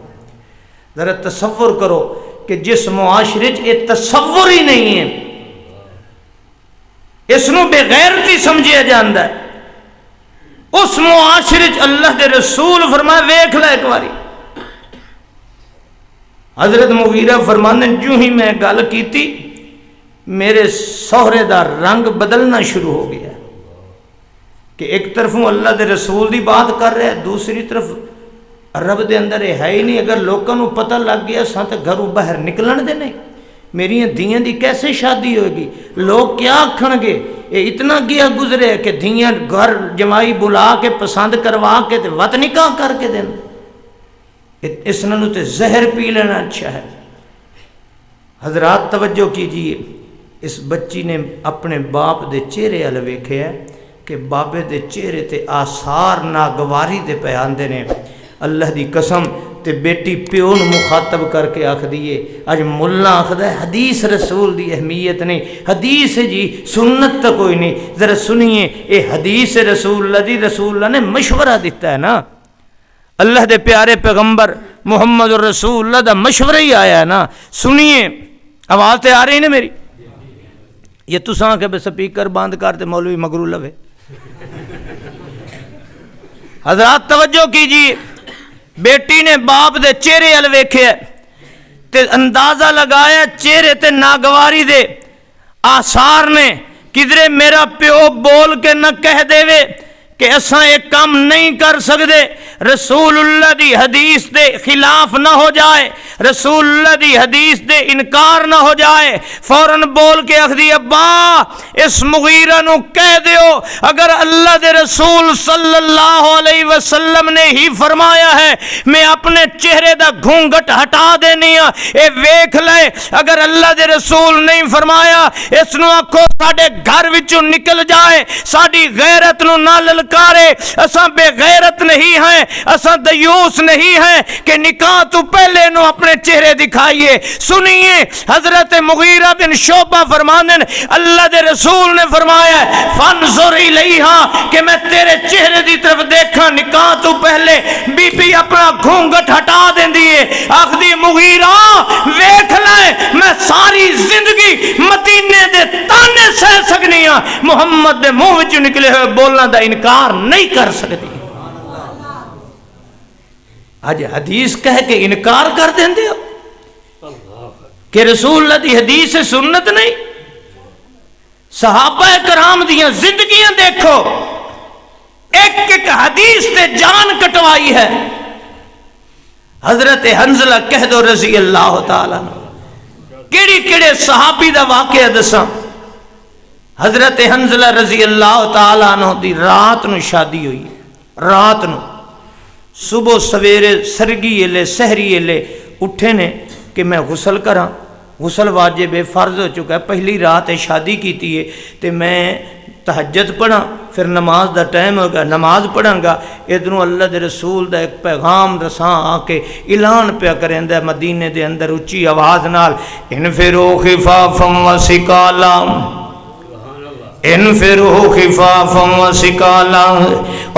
ذرا تصور کرو کہ جس معاشرے یہ تصور ہی نہیں ہے، اس نو بے غیرتی سمجھیا جاندا ہے، اس معاشرے اللہ دے رسول فرمایا ویکھ لے ایک واری۔ حضرت مغیرہ فرماندے جو ہی میں گل کیتی میرے سہرے دا رنگ بدلنا شروع ہو گیا، کہ ایک طرفوں اللہ دے رسول دی بات کر رہے ہیں، دوسری طرف رب دے اندر یہ ہے ہی نہیں. اگر لوگوں کو پتہ لگ گیا ساں تے گھروں باہر نکلن دے نہیں. میری دھیاں دی کیسے شادی ہوئے گی؟ لوگ کیا آکھن گے؟ یہ اتنا گیا گزرے کہ دھیاں گھر جمائی بلا کے پسند کروا کے تے وط نکاح کر کے دیں. اس نالوں تے زہر پی لینا اچھا ہے. حضرات توجہ کیجئے، اس بچی نے اپنے باپ دے چہرے والے ویکھے ہے کہ بابے دے چہرے تے آثار ناگواری دے پے آندے نے. اللہ دی قسم تے بیٹی پیو نو مخاطب کر کے آکھ دیے. اج ملا آکھدا ہے حدیث رسول دی اہمیت نہیں. حدیث جی سنت تو کوئی نہیں. ذرا سنیے، اے حدیث رسول اللہ دی، رسول اللہ نے مشورہ دیتا ہے نا. اللہ دے پیارے پیغمبر محمد الرسول اللہ دا مشورہ ہی آیا ہے نا. سنیے، آواز تے آ رہی نا میری؟ یہ تساں کہ بے سپیکر بند کرتے مولوی مگرو لوے. حضرات توجہ کیجیے، بیٹی نے باپ دے چہرے ال ویکھے تے اندازہ لگایا چہرے تے ناگواری دے آثار نے. کدھرے میرا پیو بول کے نہ کہہ دے وے کہ اساں ایک کام نہیں کر سکتے، رسول اللہ دی حدیث دے خلاف نہ ہو جائے، رسول اللہ دی حدیث دے انکار نہ ہو جائے. فوراً بول کے آکھ دی ابا اس مغیرہ نو کہہ دیو اگر اللہ دے رسول صلی اللہ علیہ وسلم نے ہی فرمایا ہے میں اپنے چہرے دا گھونگٹ ہٹا دینی ہاں. اے ویکھ لے، اگر اللہ دے رسول نہیں فرمایا اس نو آکھو ساڈے گھر وچوں نکل جائے، ساڈی غیرت نو نہ للکارے. اساں بے غیرت نہیں ہیں، اساں دیوس نہیں ہیں کہ نکاح تو پہلے نو اپنے چہرے دکھائیے. سنیے، حضرت مغیرہ بن شعبہ فرمانے اللہ دے رسول نے فرمایا فانظر الیہا کہ میں تیرے چہرے دی طرف دیکھاں. نکاح تو پہلے بی بی اپنا گھونگٹ ہٹا دیں دیئے. آخدی مغیرہ ویکھ لائے میں ساری زندگی مدینے دے تانے سہ سکنی ہاں، محمد دے منہ وچوں نکلے ہوئے بولنا دا انکار نہیں کر سکتی. آج حدیث کہہ کے انکار کر دیں دے ہو کہ رسول اللہ دی حدیث سنت نہیں. صحابہ کرام دیاں زندگیاں دیکھو، ایک ایک حدیث تے جان کٹوائی ہے. حضرت حنزلہ کہہ دو رضی اللہ تعالیٰ کیڑی کیڑے صحابی دا واقعہ دساں. حضرت حنزلہ رضی اللہ تعالیٰ عنہ دی رات نو شادی ہوئی. رات نو صبح سویرے سرگی لے سحری لے اٹھے نے کہ میں غسل کراں. غسل واجب فرض ہو چکا ہے، پہلی رات شادی کیتی ہے تے میں تہجد پڑھاں، پھر نماز دا ٹائم ہوگا نماز پڑھاں گا. ادھروں اللہ دے رسول دا ایک پیغام رساں آ کے اعلان پیا کریندا مدینے دے اندر اچھی آواز نال انفروا خفافا وثقالا، انفروا خفافا وثقالا.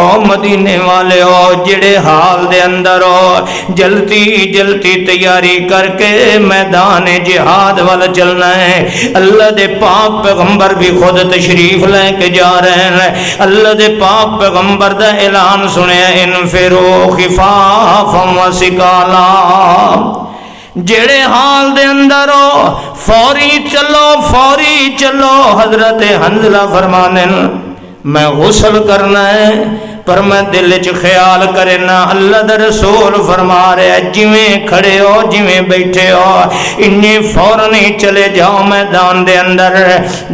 او مدینے والے او جڑے حال دے اندر ہو جلتی جلتی تیاری کر کے میدان جہاد وال چلنا ہے. اللہ دے پاک پیغمبر بھی خود تشریف لے کے جا رہے ہیں. اللہ دے پاک پیغمبر دا اعلان سنیا انفروا خفافا وثقالا، جڑے حال دے اندر ہو فوری چلو فوری چلو. حضرت حنزلہ فرمانے میں غسل کرنا ہے پر میں دل چ خیال کرنا اللہ دا رسول فرما رہے جویں کھڑے ہو جویں بیٹھے ہو انہیں فوراً ہی چلے جاؤ میدان دے اندر.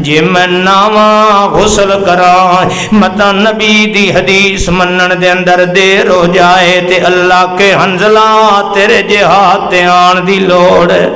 جی میں ناواں غسل کراں متا نبی دی حدیث منن دے اندر دیر ہو جائے تے اللہ کے حنزلہ تیرے جہاد تے آن دی لوڑ ہے.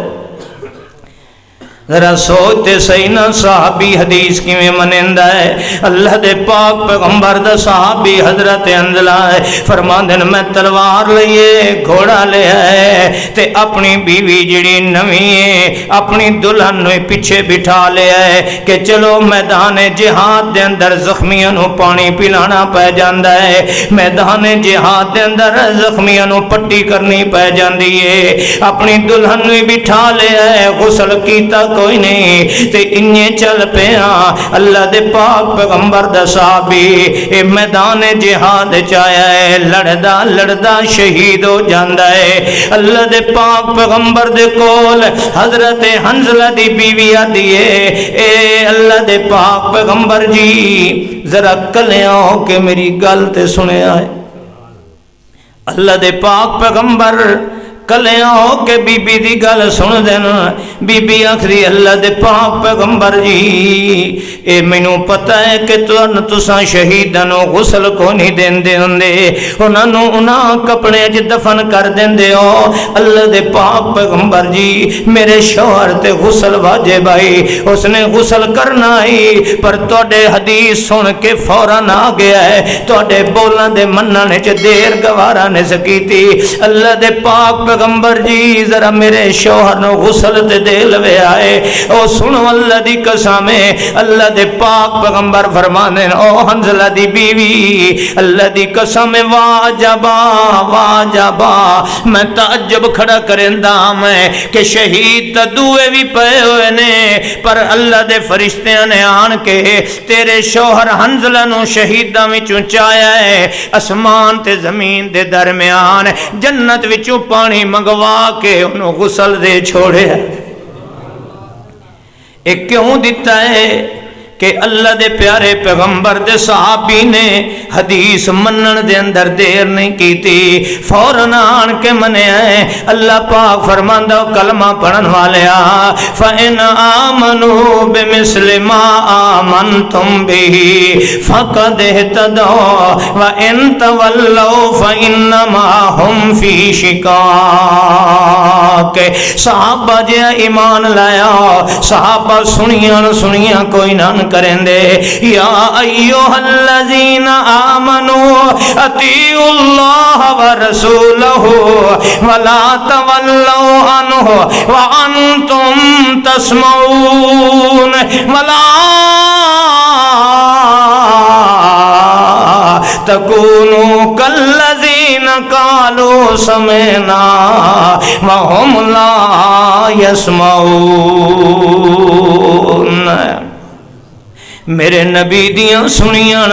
ذرا سوچتے صحیح نہ صحابی حدیث کی میں منندہ ہے. اللہ دے پاک پیغمبر دا صحابی حضرت حنزلہ ہے فرماندن میں تلوار لئیے گھوڑا لے آئے تے اپنی بیوی جڑی نوی ہے اپنی دلہن نوی پیچھے بٹھا لے آئے کہ چلو میدان جہاد دے اندر زخمیاں نو پانی پلانا پہ جاندہ ہے. میدان جہاد دے اندر زخمیاں نو پٹی کرنی پہ جاندی ہے. اپنی دلہن نوی بٹھا لے آئے غسل کیتا کوئی نہیں تے انہیں چل پیا اللہ دے پاک پیغمبر دا صحابی اے میدان جہاد چایا ہے لڑدا لڑدا شہید ہو جاندا ہے اللہ دے پاک پیغمبر دے کول حضرت حنزلہ دی بیوی آدھی ہے اے اللہ دے پاک پیغمبر جی ذرا کلیاں ہو کے میری گل تے سنے آئے اللہ دے پاک پیغمبر کلیاں ہو کے بی بی دی گل سن دینا بی بی آخری اللہ دے پاک پیغمبر جی اے مینوں پتہ ہے کہ تساں شہیداں نوں غسل کو نہیں دیندے ہوندے انہاں نوں انہاں کپڑے وچ دفن کر دیندے ہو اللہ دے پاک پیغمبر جی میرے شوہر تے غسل واجب آئی اس نے غسل کرنا ہی پر تواڈے حدیث سن کے فوراً آ گیا ہے تواڈے بولاں دے منن وچ دیر گوارا نہیں سکیتی اللہ دے پاک پیغمبر جی ذرا میرے شوہر نو غسل تے دے لوے آئے او سنو اللہ دی قسم اللہ دے پاک پیغمبر فرمانے او حنزلہ دی بیوی اللہ دی قسم واجبا واجبا میں تعجب کھڑا کرندا میں کہ شہید تا دوئے بھی پئے ہوئے نے پر اللہ دے فرشتیاں نے آن کے تیرے شوہر حنزلہ نو شہیداں وچوں چایا ہے اسمان تے زمین دے درمیان جنت وچوں پانی منگوا کے انہوں غسل دے چھوڑے ایک کیوں دیتا ہے کہ اللہ دے پیارے پیغمبر دے صحابی نے حدیث منن دے اندر دیر نہیں کیتی فوراً آن کے منے آئے اللہ پاک فرماندہ کلمہ پڑھن والیا فَإِنْ آمَنُوا بِمِثْلِ مَا آمَنْتُمْ بِهِ فَقَدْ اهْتَدَوْا وَإِنْ تَوَلَّوْا فَإِنَّمَا هُمْ فِي شِقَاقٍ صحابہ جے ایمان لایا صحابہ سنیاں کوئی نہ کریں دے یا ایوہ الذین آمنوا اطیعوا اللہ ورسولہ ولا تولوا عنہ وانتم تسمعون ولا تکونوا کالذین قالوا سمعنا وهم لا يسمعون میرے نبی دیاں سنیاں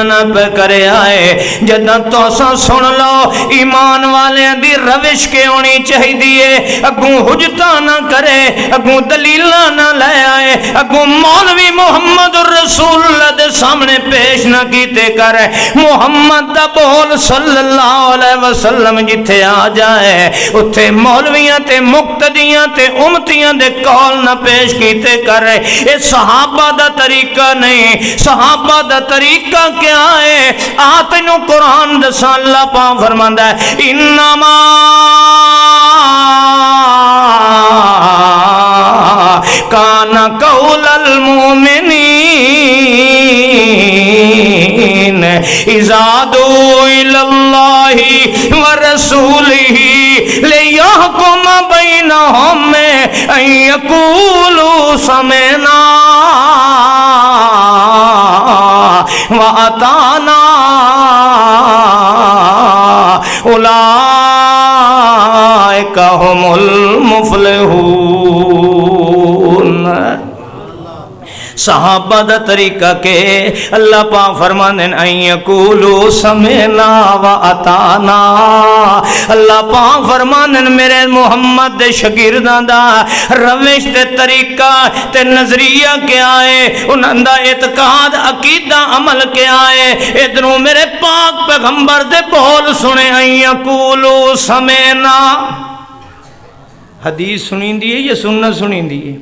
نہ پہ کرے آئے جدہ توسا سن لو ایمان والے دی روش کے ہونی چاہی دیئے اگوں حجتہ نہ کرے اگوں دلیلہ نہ لے آئے اگوں مولوی محمد الرسول اللہ دے سامنے پیش نہ کیتے کرے محمد دا بول صلی اللہ علیہ وسلم جتھے آ جائے اتھے مولویاں تے مقتدیاں تے امتیاں دے کول نہ پیش کیتے کرے اے صحابہ دا طریقہ نہیں صحابہ دا طریقہ کیا ہے آتنو قرآن دسا اللہ پاک فرماندہ ہے انما کان قول المؤمنین اذا دعوا الی اللہ ورسولہ لیحکم بینہم ان یقولوا سمعنا وَأَطَعْنَا أُولَئِكَ هُمُ الْمُفْلِحُونَ صحابہ دا طریقہ کے اللہ پاک فرمانے ان یقولوا سمعنا وَأَطَعْنَا اللہ پاک فرمانے میرے محمد دے شاگرداں دا روش تے طریقہ تے نظریہ کے آئے انہاں دا اعتقاد عقیدہ عمل کے آئے ادھروں میرے پاک پیغمبر دے بول سنے ان یقولوا سمعنا حدیث سنیں دیئے یا سننا سنیں دیئے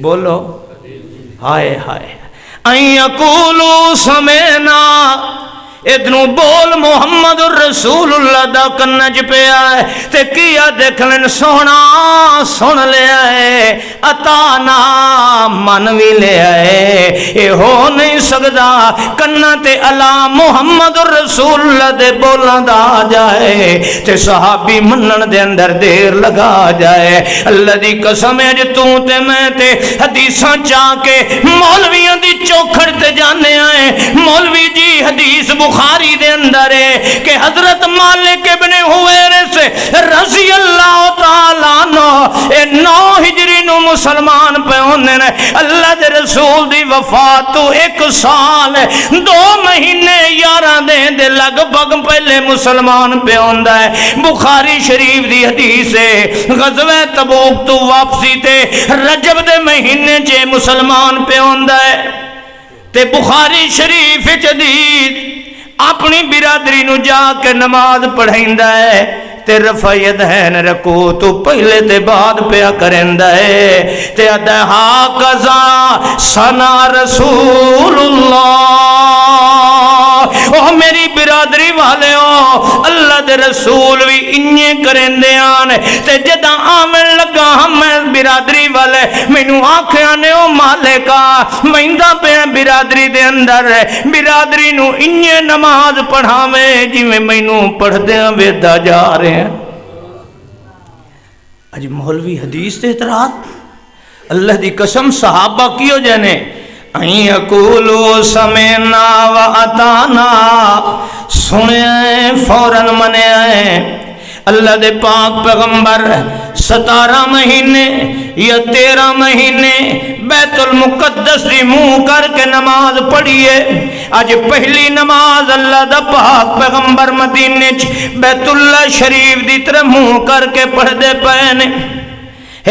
بولو ہائے ہائے ان یقولوا سمعنا ادھنوں بول محمد الرسول اللہ دا کنج پہ آئے تے کیا دیکھلن سونا سن لے آئے اتانا من بھی لے آئے اے ہو نہیں سکدا کنہ تے اللہ محمد الرسول اللہ دے بولنا دا جائے تے صحابی منن دے اندر دیر لگا جائے اللہ دی قسم ہے جو تو تے میں تے حدیثاں چاہ کے مولویاں دی چوکھڑ تے جانے آئے مولوی جی حدیث بخاری دے اندر ہے کہ حضرت مالک مالک ابن حویرث رضی اللہ تعالیٰ عنہ اے 9 ہجری نو مسلمان پہ ہوندے نے. اللہ دے رسول دی وفات تو 1 سال 2 مہینے 11 دن دے لگ بھگ پہلے مسلمان پہ ہوندا ہے. بخاری شریف دی حدیث ہے غزوہ تبوک تو واپسی تے رجب دے مہینے چ مسلمان پہ ہوندا ہے. تے بخاری شریف وچ حدیث اپنی برادری نو جا کے نماز پڑھیندا ہے تے رفع یدین رکوع تو پہلے تے بعد پیا کریندا ہے تے ادھا قضا ثنا رسول اللہ. او میری برادری والے ہو اللہ دے رسول بھی انجے کریندے آن تے جداں آمن لگا ہم برادری والے مینوں آکھیا نے او مالکا ویندا پیا برادری دے اندر برادری نو انجے نماز پڑھاویں جویں مینوں پڑھدیاں ویدا جا رہے ہیں. اج مولوی حدیث تے اعتراض اللہ دی قسم صحابہ کیوں جانے این یقولو سمعنا و اطعنا سنے فوراً منے آئے. اللہ دے پاک پیغمبر 17 مہینے یا 13 مہینے بیت المقدس دی منہ کر کے نماز پڑھیے. آج پہلی نماز اللہ دا پاک پیغمبر مدینے بیت اللہ شریف دی طرح منہ کر کے پڑھ دے پہنے.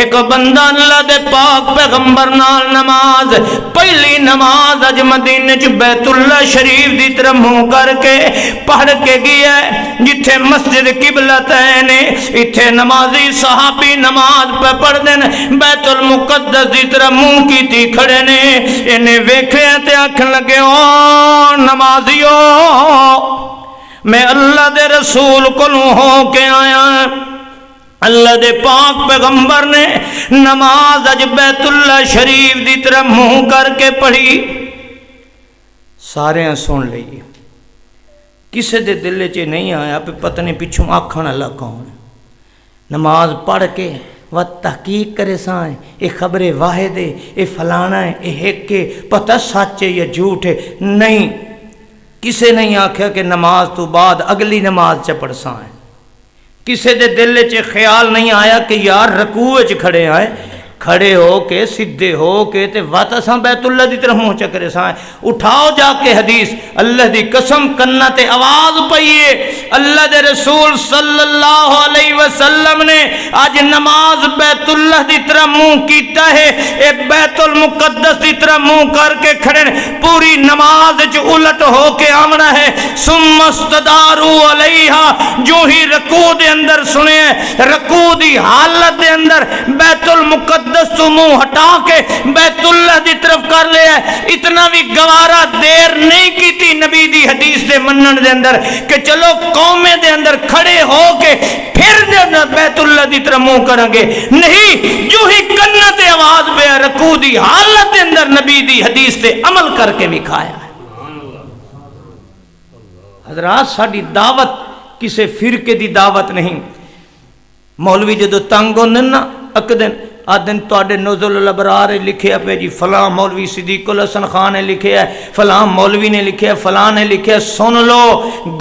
ایک بندہ اللہ دے پاک پیغمبر نال نماز پہلی نماز اج مدینے چ بیت اللہ شریف دی طرف منہ کر کے پڑھ کے گیا ہے جتھے مسجد قبلتین اتھے نمازی صحابی نماز پہ پڑھ دین بیت المقدس دی طرف منہ کیتی کھڑے نے. انہیں ویکھے تے آکھن لگے او نمازیو میں اللہ دے رسول کولوں ہو کے آیا. اللہ دے پاک پیغمبر نے نماز اج بیت اللہ شریف دی طرف منہ کر کے پڑھی. سارے سن لئیے کسے دے دل چ نہیں آیا پہ پتہ نہیں پچھوں آکھن اللہ کون. نماز پڑھ کے وہ تحقیق کرے سائیں اے خبر واحد ہے اے فلانا ہے اے ایک کے پتہ سچ ہے یا جھوٹ ہے. نہیں کسے نہیں آکھیا کہ نماز تو بعد اگلی نماز چ پڑھ سائیں. کسے دے دل چ خیال نہیں آیا کہ یار رکوع چ کھڑے آئے کھڑے ہو کے سدھے ہو کے تے وات اساں بیت اللہ دی طرف منہ چکرے سائیں. اٹھاؤ جا کے حدیث اللہ دی قسم کنا تے آواز پئیے اللہ دے رسول صلی اللہ علیہ وسلم نے آج نماز بیت اللہ دی طرف منہ کیتا ہے. اے بیت المقدس دی طرف منہ کر کے کھڑے پوری نماز چ الٹ ہو کے آمنا ہے. ثم استداروا علیہا جو ہی رکوع دے اندر سنے رکوع دی حالت دے اندر بیت المقدس تو منہ ہٹا کے بیت اللہ دی طرف کر لیا. اتنا بھی گوارا دیر نہیں کی تھی نبی دی حدیث دے منن دے اندر کہ چلو قومیں دے اندر کھڑے ہو کے پھر بیت اللہ دی طرف منہ کریں گے. نہیں جو ہی کنت آواز پہ رکوع دی حالت دے اندر نبی دی حدیث تے عمل کر کے دکھایا. حضرات ساڈی دعوت کسے فرقے دی دعوت نہیں. مولوی جدو تنگ ہوندے نا اکدن آدن توڑے نزل الابرار لکھے پہ جی فلاں مولوی صدیق الحسن خان نے لکھے ہے فلاں مولوی نے لکھے ہے فلاں نے لکھے ہے. سن لو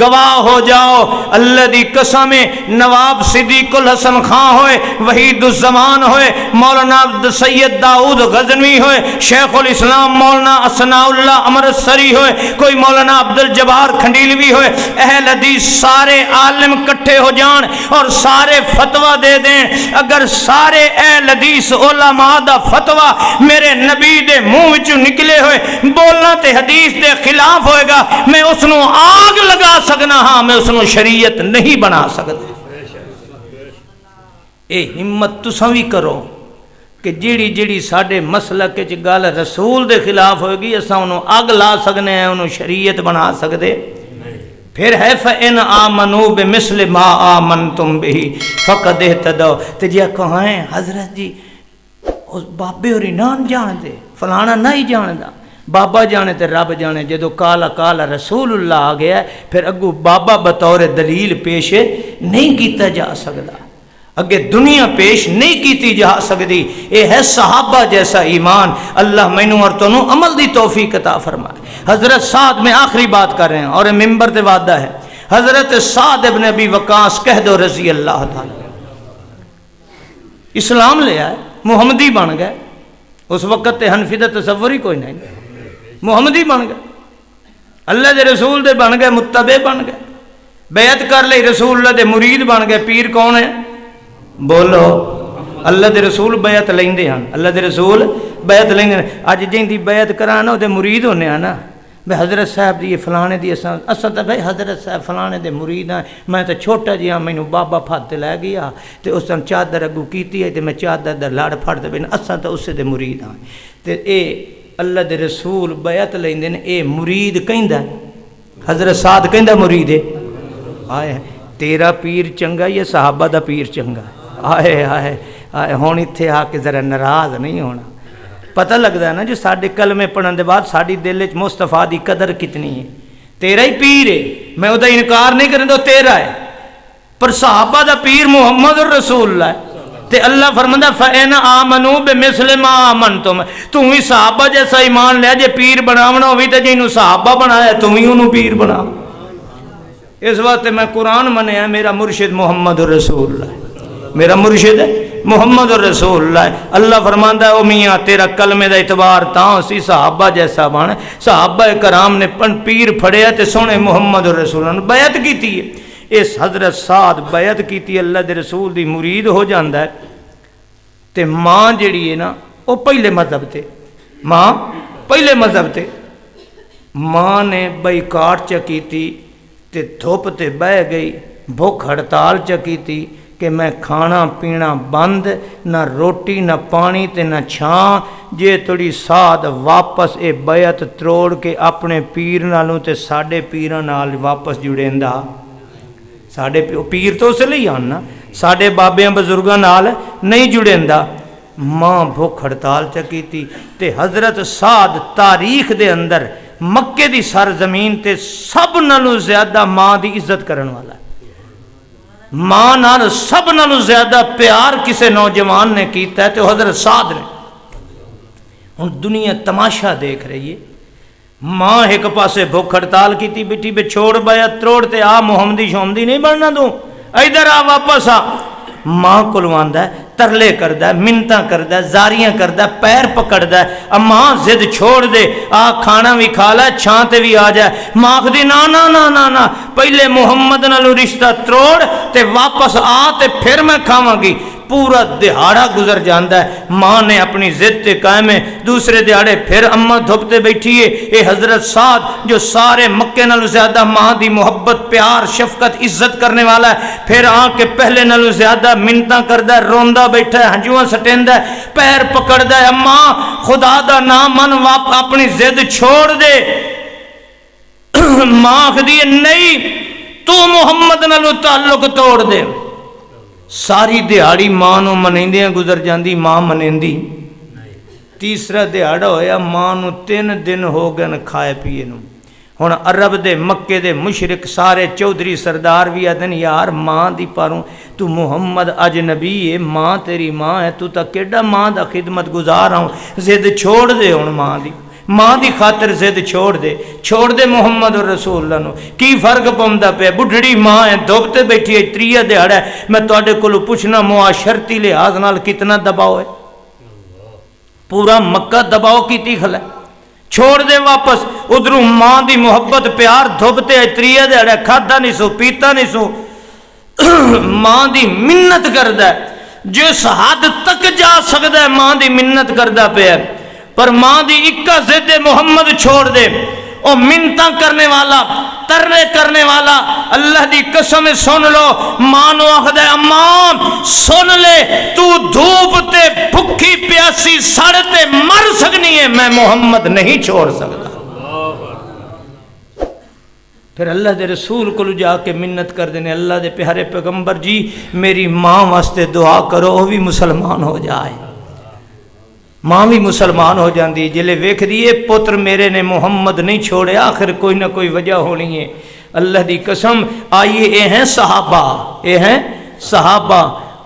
گواہ ہو جاؤ اللہ دی قسم نواب صدیق الحسن خان ہوئے وحید الزمان ہوئے مولانا سید داؤد غزنوی ہوئے شیخ الاسلام مولانا اسناء اللہ امرتسری ہوئے کوئی مولانا عبدالجبار کھنڈیلوی ہوئے اہل حدیث سارے عالم کٹھے ہو جان اور سارے فتوہ دے دیں. اگر سارے اہل حدیث علماء دا فتوہ میرے نبی دے منہ وچوں نکلے ہوئے بولنا تے حدیث دے خلاف ہوئے گا میں اس نو آگ لگا سکنا ہاں میں اس نو شریعت نہیں بنا سکتا. اے ہمت تساں وی کرو کہ جیڑی جیڑی ساڈے مسلک وچ گل رسول دے خلاف ہوئے گی اساں انہوں اگ لا سکنے ہیں انہوں شریعت بنا سکتے. پھر ہے فَإِنْ آمَنُوا بِمِثْلِ مَا آمَنْتُمْ بِهِ فَقَدْ اهْتَدَوْا. تے جی کہیں حضرت جی اس بابے اور نان جان دے فلانا نہیں جاندا بابا جانے تے رب جانے. جدو کالا کالا رسول اللہ آ گیا پھر اگو بابا بطور دلیل پیش نہیں کیتا جا سکتا اگے دنیا پیش نہیں کیتی جا سکتی. اے ہے صحابہ جیسا ایمان. اللہ مینوں اور تنوں عمل دی توفیق عطا فرمائے. حضرت سعد میں آخری بات کر رہے ہیں اور ممبر تے وعدہ ہے حضرت سعد ابن ابی وقاص کہہ دو رضی اللہ تعالی، اسلام لے آئے، محمدی بن گئے. اس وقت تے حنفی دا تصور ہی کوئی نہیں، محمدی بن گئے، اللہ دے رسول دے بن گئے، متبع بن گئے، بیعت کر لئی، رسول اللہ دے مرید بن گئے. پیر کون ہے؟ بولو. اللہ دے رسول بیعت لیندے ہیں، اللہ دے رسول بیعت لیندے ہیں. اج جن دی بیعت کرانا او دے مرید ہونے ہیں نا، بھئی حضرت صاحب دی فلانے دی اساں تے بھئی حضرت صاحب فلانے دے مرید ہیں، میں تے چھوٹا جہاں مینوں بابا پھد تے لے گیا تے اس نے چادر اگوں کیتی ہے تے میں چادر دا لڑ پھڑ تے بن اساں تے اسے دے مرید ہاں. تے اے اللہ دے رسول بیعت لیندے نے، اے مرید کہندا، حضرت سعد کہندا مرید ہے. آئے تیرا پیر چنگا یا صحابہ دا پیر چنگا؟ آئے آئے آئے ہون اتھے آ کے ذرا ناراض نہیں ہونا. پتہ لگتا ہے نا جو ساڈے کلمے پڑھن دے بعد ساڈی دل وچ مصطفیٰ دی قدر کتنی ہے. تیرا ہی پیر ہے، میں او دا انکار نہیں کردا، تیرا ہے، پر صحابہ دا پیر محمد رسول اللہ ہے. تے اللہ فرماندا فَإِنْ آمَنُوا بِمِثْلِ مَا آمَنْتُمْ، تُم بھی صحابہ جیسا ایمان لے، جے پیر بناونا ہوئی تے جنوں صحابہ بنایا تم ہی انہوں پیر بنا. اس واسطے میں قرآن منیا، میرا مرشد محمد رسول اللہ، میرا مرشد ہے محمد رسول اللہ. اللہ فرماندا ہے او میاں تیرا کلمے دا اعتبار تاں سی صحابہ جیسا بن. صحابہ کرام نے پیر پھڑیا تے سونے محمد رسول اللہ نے بیعت کیتی ہے. اس حضرت سعد بیعت کیتی، اللہ دے رسول دی مرید ہو جاندا ہے. تے ماں جڑی ہے نا او پہلے مذہب تے، ماں پہلے مذہب تے، ماں نے بائیکاٹ چ کیتی تے دھوپ تے بہ گئی، بھوک ہڑتال چ کیتی کہ میں کھانا پینا بند، نہ روٹی نہ پانی تے نہ چھاں. جے تھوڑی سعد واپس اے بیعت تروڑ کے اپنے پیر نالوں تے ساڈے پیراں نال واپس جڑیندا. ساڈے پیر تو اس لیے آنا، ساڈے بابیاں بزرگاں نال نہیں جڑیندا. ماں بھوک ہڑتال چ کیتی تے حضرت سعد تاریخ دے اندر مکے دی سرزمین تے سب نالوں زیادہ ماں دی عزت کرن والا ہے. ماں نال سب نالوں زیادہ پیار کسے نوجوان نے کیتا ہے تو حضرت سعد نے. ہن دنیا تماشا دیکھ رہی ہے. ماں ایک پاسے بھوک ہڑتال کیتی بیٹھی بے چھوڑ بیعت تروڑ تے آ محمدی شومدی نہیں بننا دوں، ادھر آ واپس آ. ماں کولوں آندا ہے، ترلے کردا ہے، منتاں کردا ہے، زاریاں کردا ہے، پیر پکڑدا ہے، اماں ضد چھوڑ دے، آ کھانا بھی کھا لے، چھاں تے بھی آ جائے. ماں آکھدی نا نا نا نا نا، پہلے محمد نالوں رشتہ تروڑ تے واپس آ تے پھر میں کھاواں گی. پورا دہاڑا گزر جاندہ ہے، ماں نے اپنی ضد تے قائم ہے. دوسرے دہاڑے پھر اماں دھوپتے بیٹھی ہے. اے حضرت سعد جو سارے مکے نالوں زیادہ ماں دی محبت پیار شفقت عزت کرنے والا ہے، پھر آ کے پہلے نالوں زیادہ منتاں کردہ ہے، روندا بیٹھا ہے، ہنجواں سٹیندا ہے، پیر پکڑدا ہے. اماں خدا دا نام من اپنی ضد چھوڑ دے. ماں آکھدی ہے نہیں، تو محمد نالوں تعلق توڑ دے. ساری دیہاڑی ماں نو منیندیاں گزر جاندی، ماں منیندی. تیسرا دیہاڑا ہویا، ماں نو 3 دن ہو گئے کھائے پیے نو. ہن عرب دے مکے دے مشرک سارے چودھری سردار بھی آدن یار ماں دی پاروں تو محمد اجنبی ہے، ماں تیری ماں ہے، تو تا کیڈا ماں دا خدمت گزار ہوں. ضد چھوڑ دے ہن ماں دی، ماں دی خاطر ضد چھوڑ دے محمد رسول اللہ نو. کی فرق پوندا پیا؟ بڈھڑی ماں ہے، دھوپتے بیٹھی ہے، تریا دیہڑا ہے. میں تواڈے کولوں پوچھنا معاشرتی لحاظ نال کتنا دباؤ ہے؟ پورا مکہ دباؤ کیتی کھلا ہے. چھوڑ دے واپس. ادھروں ماں دی محبت پیار دھوپتے ہے، تریا دیہڑا کھادا نہیں سو پیتا نہیں سو. ماں دی منت کردا ہے، جس حد تک جا سکدا ہے ماں دی منت کردا پیا. پر ماں دی اکا ضد محمد چھوڑ دے. او منتاں کرنے والا، ترلے کرنے والا، اللہ دی قسم سن لو. ماں نو آکھدا ہے اماں سن لے، تو دھوپ تے بھکھی پیاسی سڑ تے مر سکنی ہے، میں محمد نہیں چھوڑ سکتا. پھر اللہ دے رسول کو جا کے منت کر دینے، اللہ دے پیارے پیغمبر جی میری ماں واسطے دعا کرو، وہ بھی مسلمان ہو جائے. ماں بھی مسلمان ہو جاندی. جلے ویکھ دیئے پتر میرے نے محمد نہیں چھوڑے، آخر کوئی نہ کوئی وجہ ہونی ہے. اللہ دی قسم. آئیے اے ہیں صحابہ، اے ہیں صحابہ.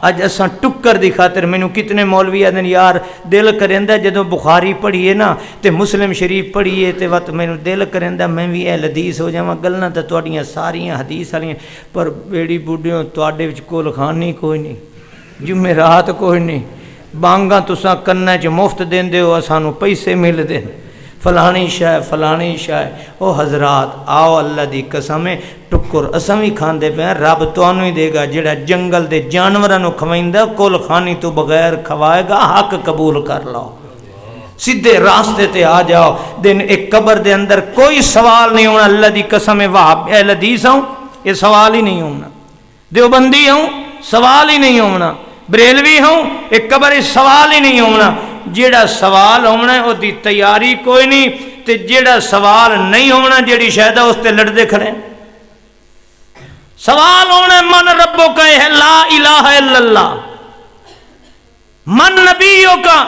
اج اساں ٹکر دی خاطر مینوں کتنے مولوی آدھن یار دل کریندا جدوں بخاری پڑھیے نا تے مسلم شریف پڑھیے تے وقت مینوں دل کریندا میں بھی اہل حدیث ہو جاواں. گلاں تے تہاڈیاں ساریاں حدیث والیاں پر بیڑی بوڈھیوں تواڈے وچ کول خانی کوئی نہیں, جمعرات کوئی نہیں, بانگاں تساں کناں چ مفت دیندے ہو, سانوں پیسے ملدے فلانی شے. او حضرات آؤ اللہ دی قسم ہے ٹکر اساں بھی کھاندے پے, رب تانوں ہی دے گا جڑا جنگل دے جانوراں نوں کھوائندا کل خانی تو بغیر کھوائے گا. حق قبول کر لو, سیدھے راستے تے آ جاؤ. دن ایک قبر دے اندر کوئی سوال نہیں ہونا. اللہ دی قسم ہے وہاب اہل حدیث ہوں یہ سوال ہی نہیں ہونا, دیوبندی ہوں سوال ہی نہیں ہونا, بریلوی ہوں ایک قبر سوال ہی نہیں ہونا. جیڑا سوال ہونا ہے وہ دی تیاری کوئی نہیں, تے جیڑا سوال نہیں ہونا جیڑی شاید اس تے لڑدے کھڑے. سوال ہونا من ربوں کا ہے لا الہ الا اللہ, من نبیوں کا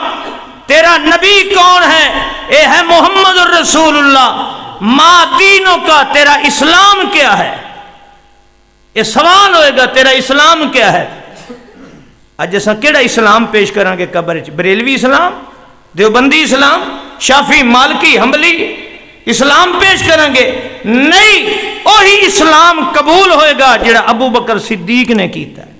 تیرا نبی کون ہے, اے ہے محمد الرسول اللہ. ما دینوں کا تیرا اسلام کیا ہے, یہ سوال ہوئے گا تیرا اسلام کیا ہے. اج اساں کیڑا اسلام پیش کریں گے قبر وچ, بریلوی اسلام, دیوبندی اسلام, شافی مالکی حنبلی اسلام پیش کریں گے؟ نہیں, وہی اسلام قبول ہوئے گا جڑا ابو بکر صدیق نے کیتا ہے,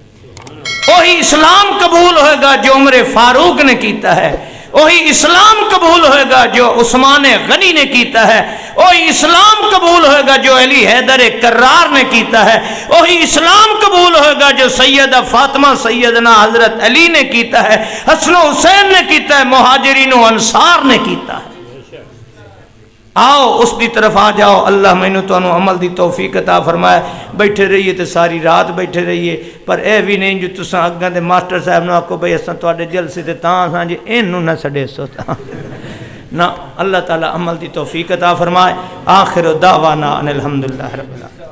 وہی اسلام قبول ہوئے گا جو عمر فاروق نے کیتا ہے, وہی اسلام قبول ہوئے گا جو عثمان غنی نے کیتا ہے, وہی اسلام قبول ہوئے گا جو علی حیدر کرار نے کیتا ہے, وہی اسلام قبول ہوئے گا جو سیدہ فاطمہ سیدنا حضرت علی نے کیتا ہے, حسن و حسین نے کیتا ہے, مہاجرین و انصار نے کیتا ہے. آؤ اس دی طرف آ جاؤ. اللہ مینوں تانوں عمل دی توفیق عطا فرمائے. بیٹھے رہیے تے ساری رات بیٹھے رہیے, پر اے بھی نہیں جو تساں اگاں دے ماسٹر صاحب نو آکھو بھئی اساں تواڈے جلسے تے تاں اساں جی اینوں نہ چھڈے سو نہ. اللہ تعالی عمل دی توفیق عطا فرمائے. آخر دعوانا ان الحمدللہ رب العالمین.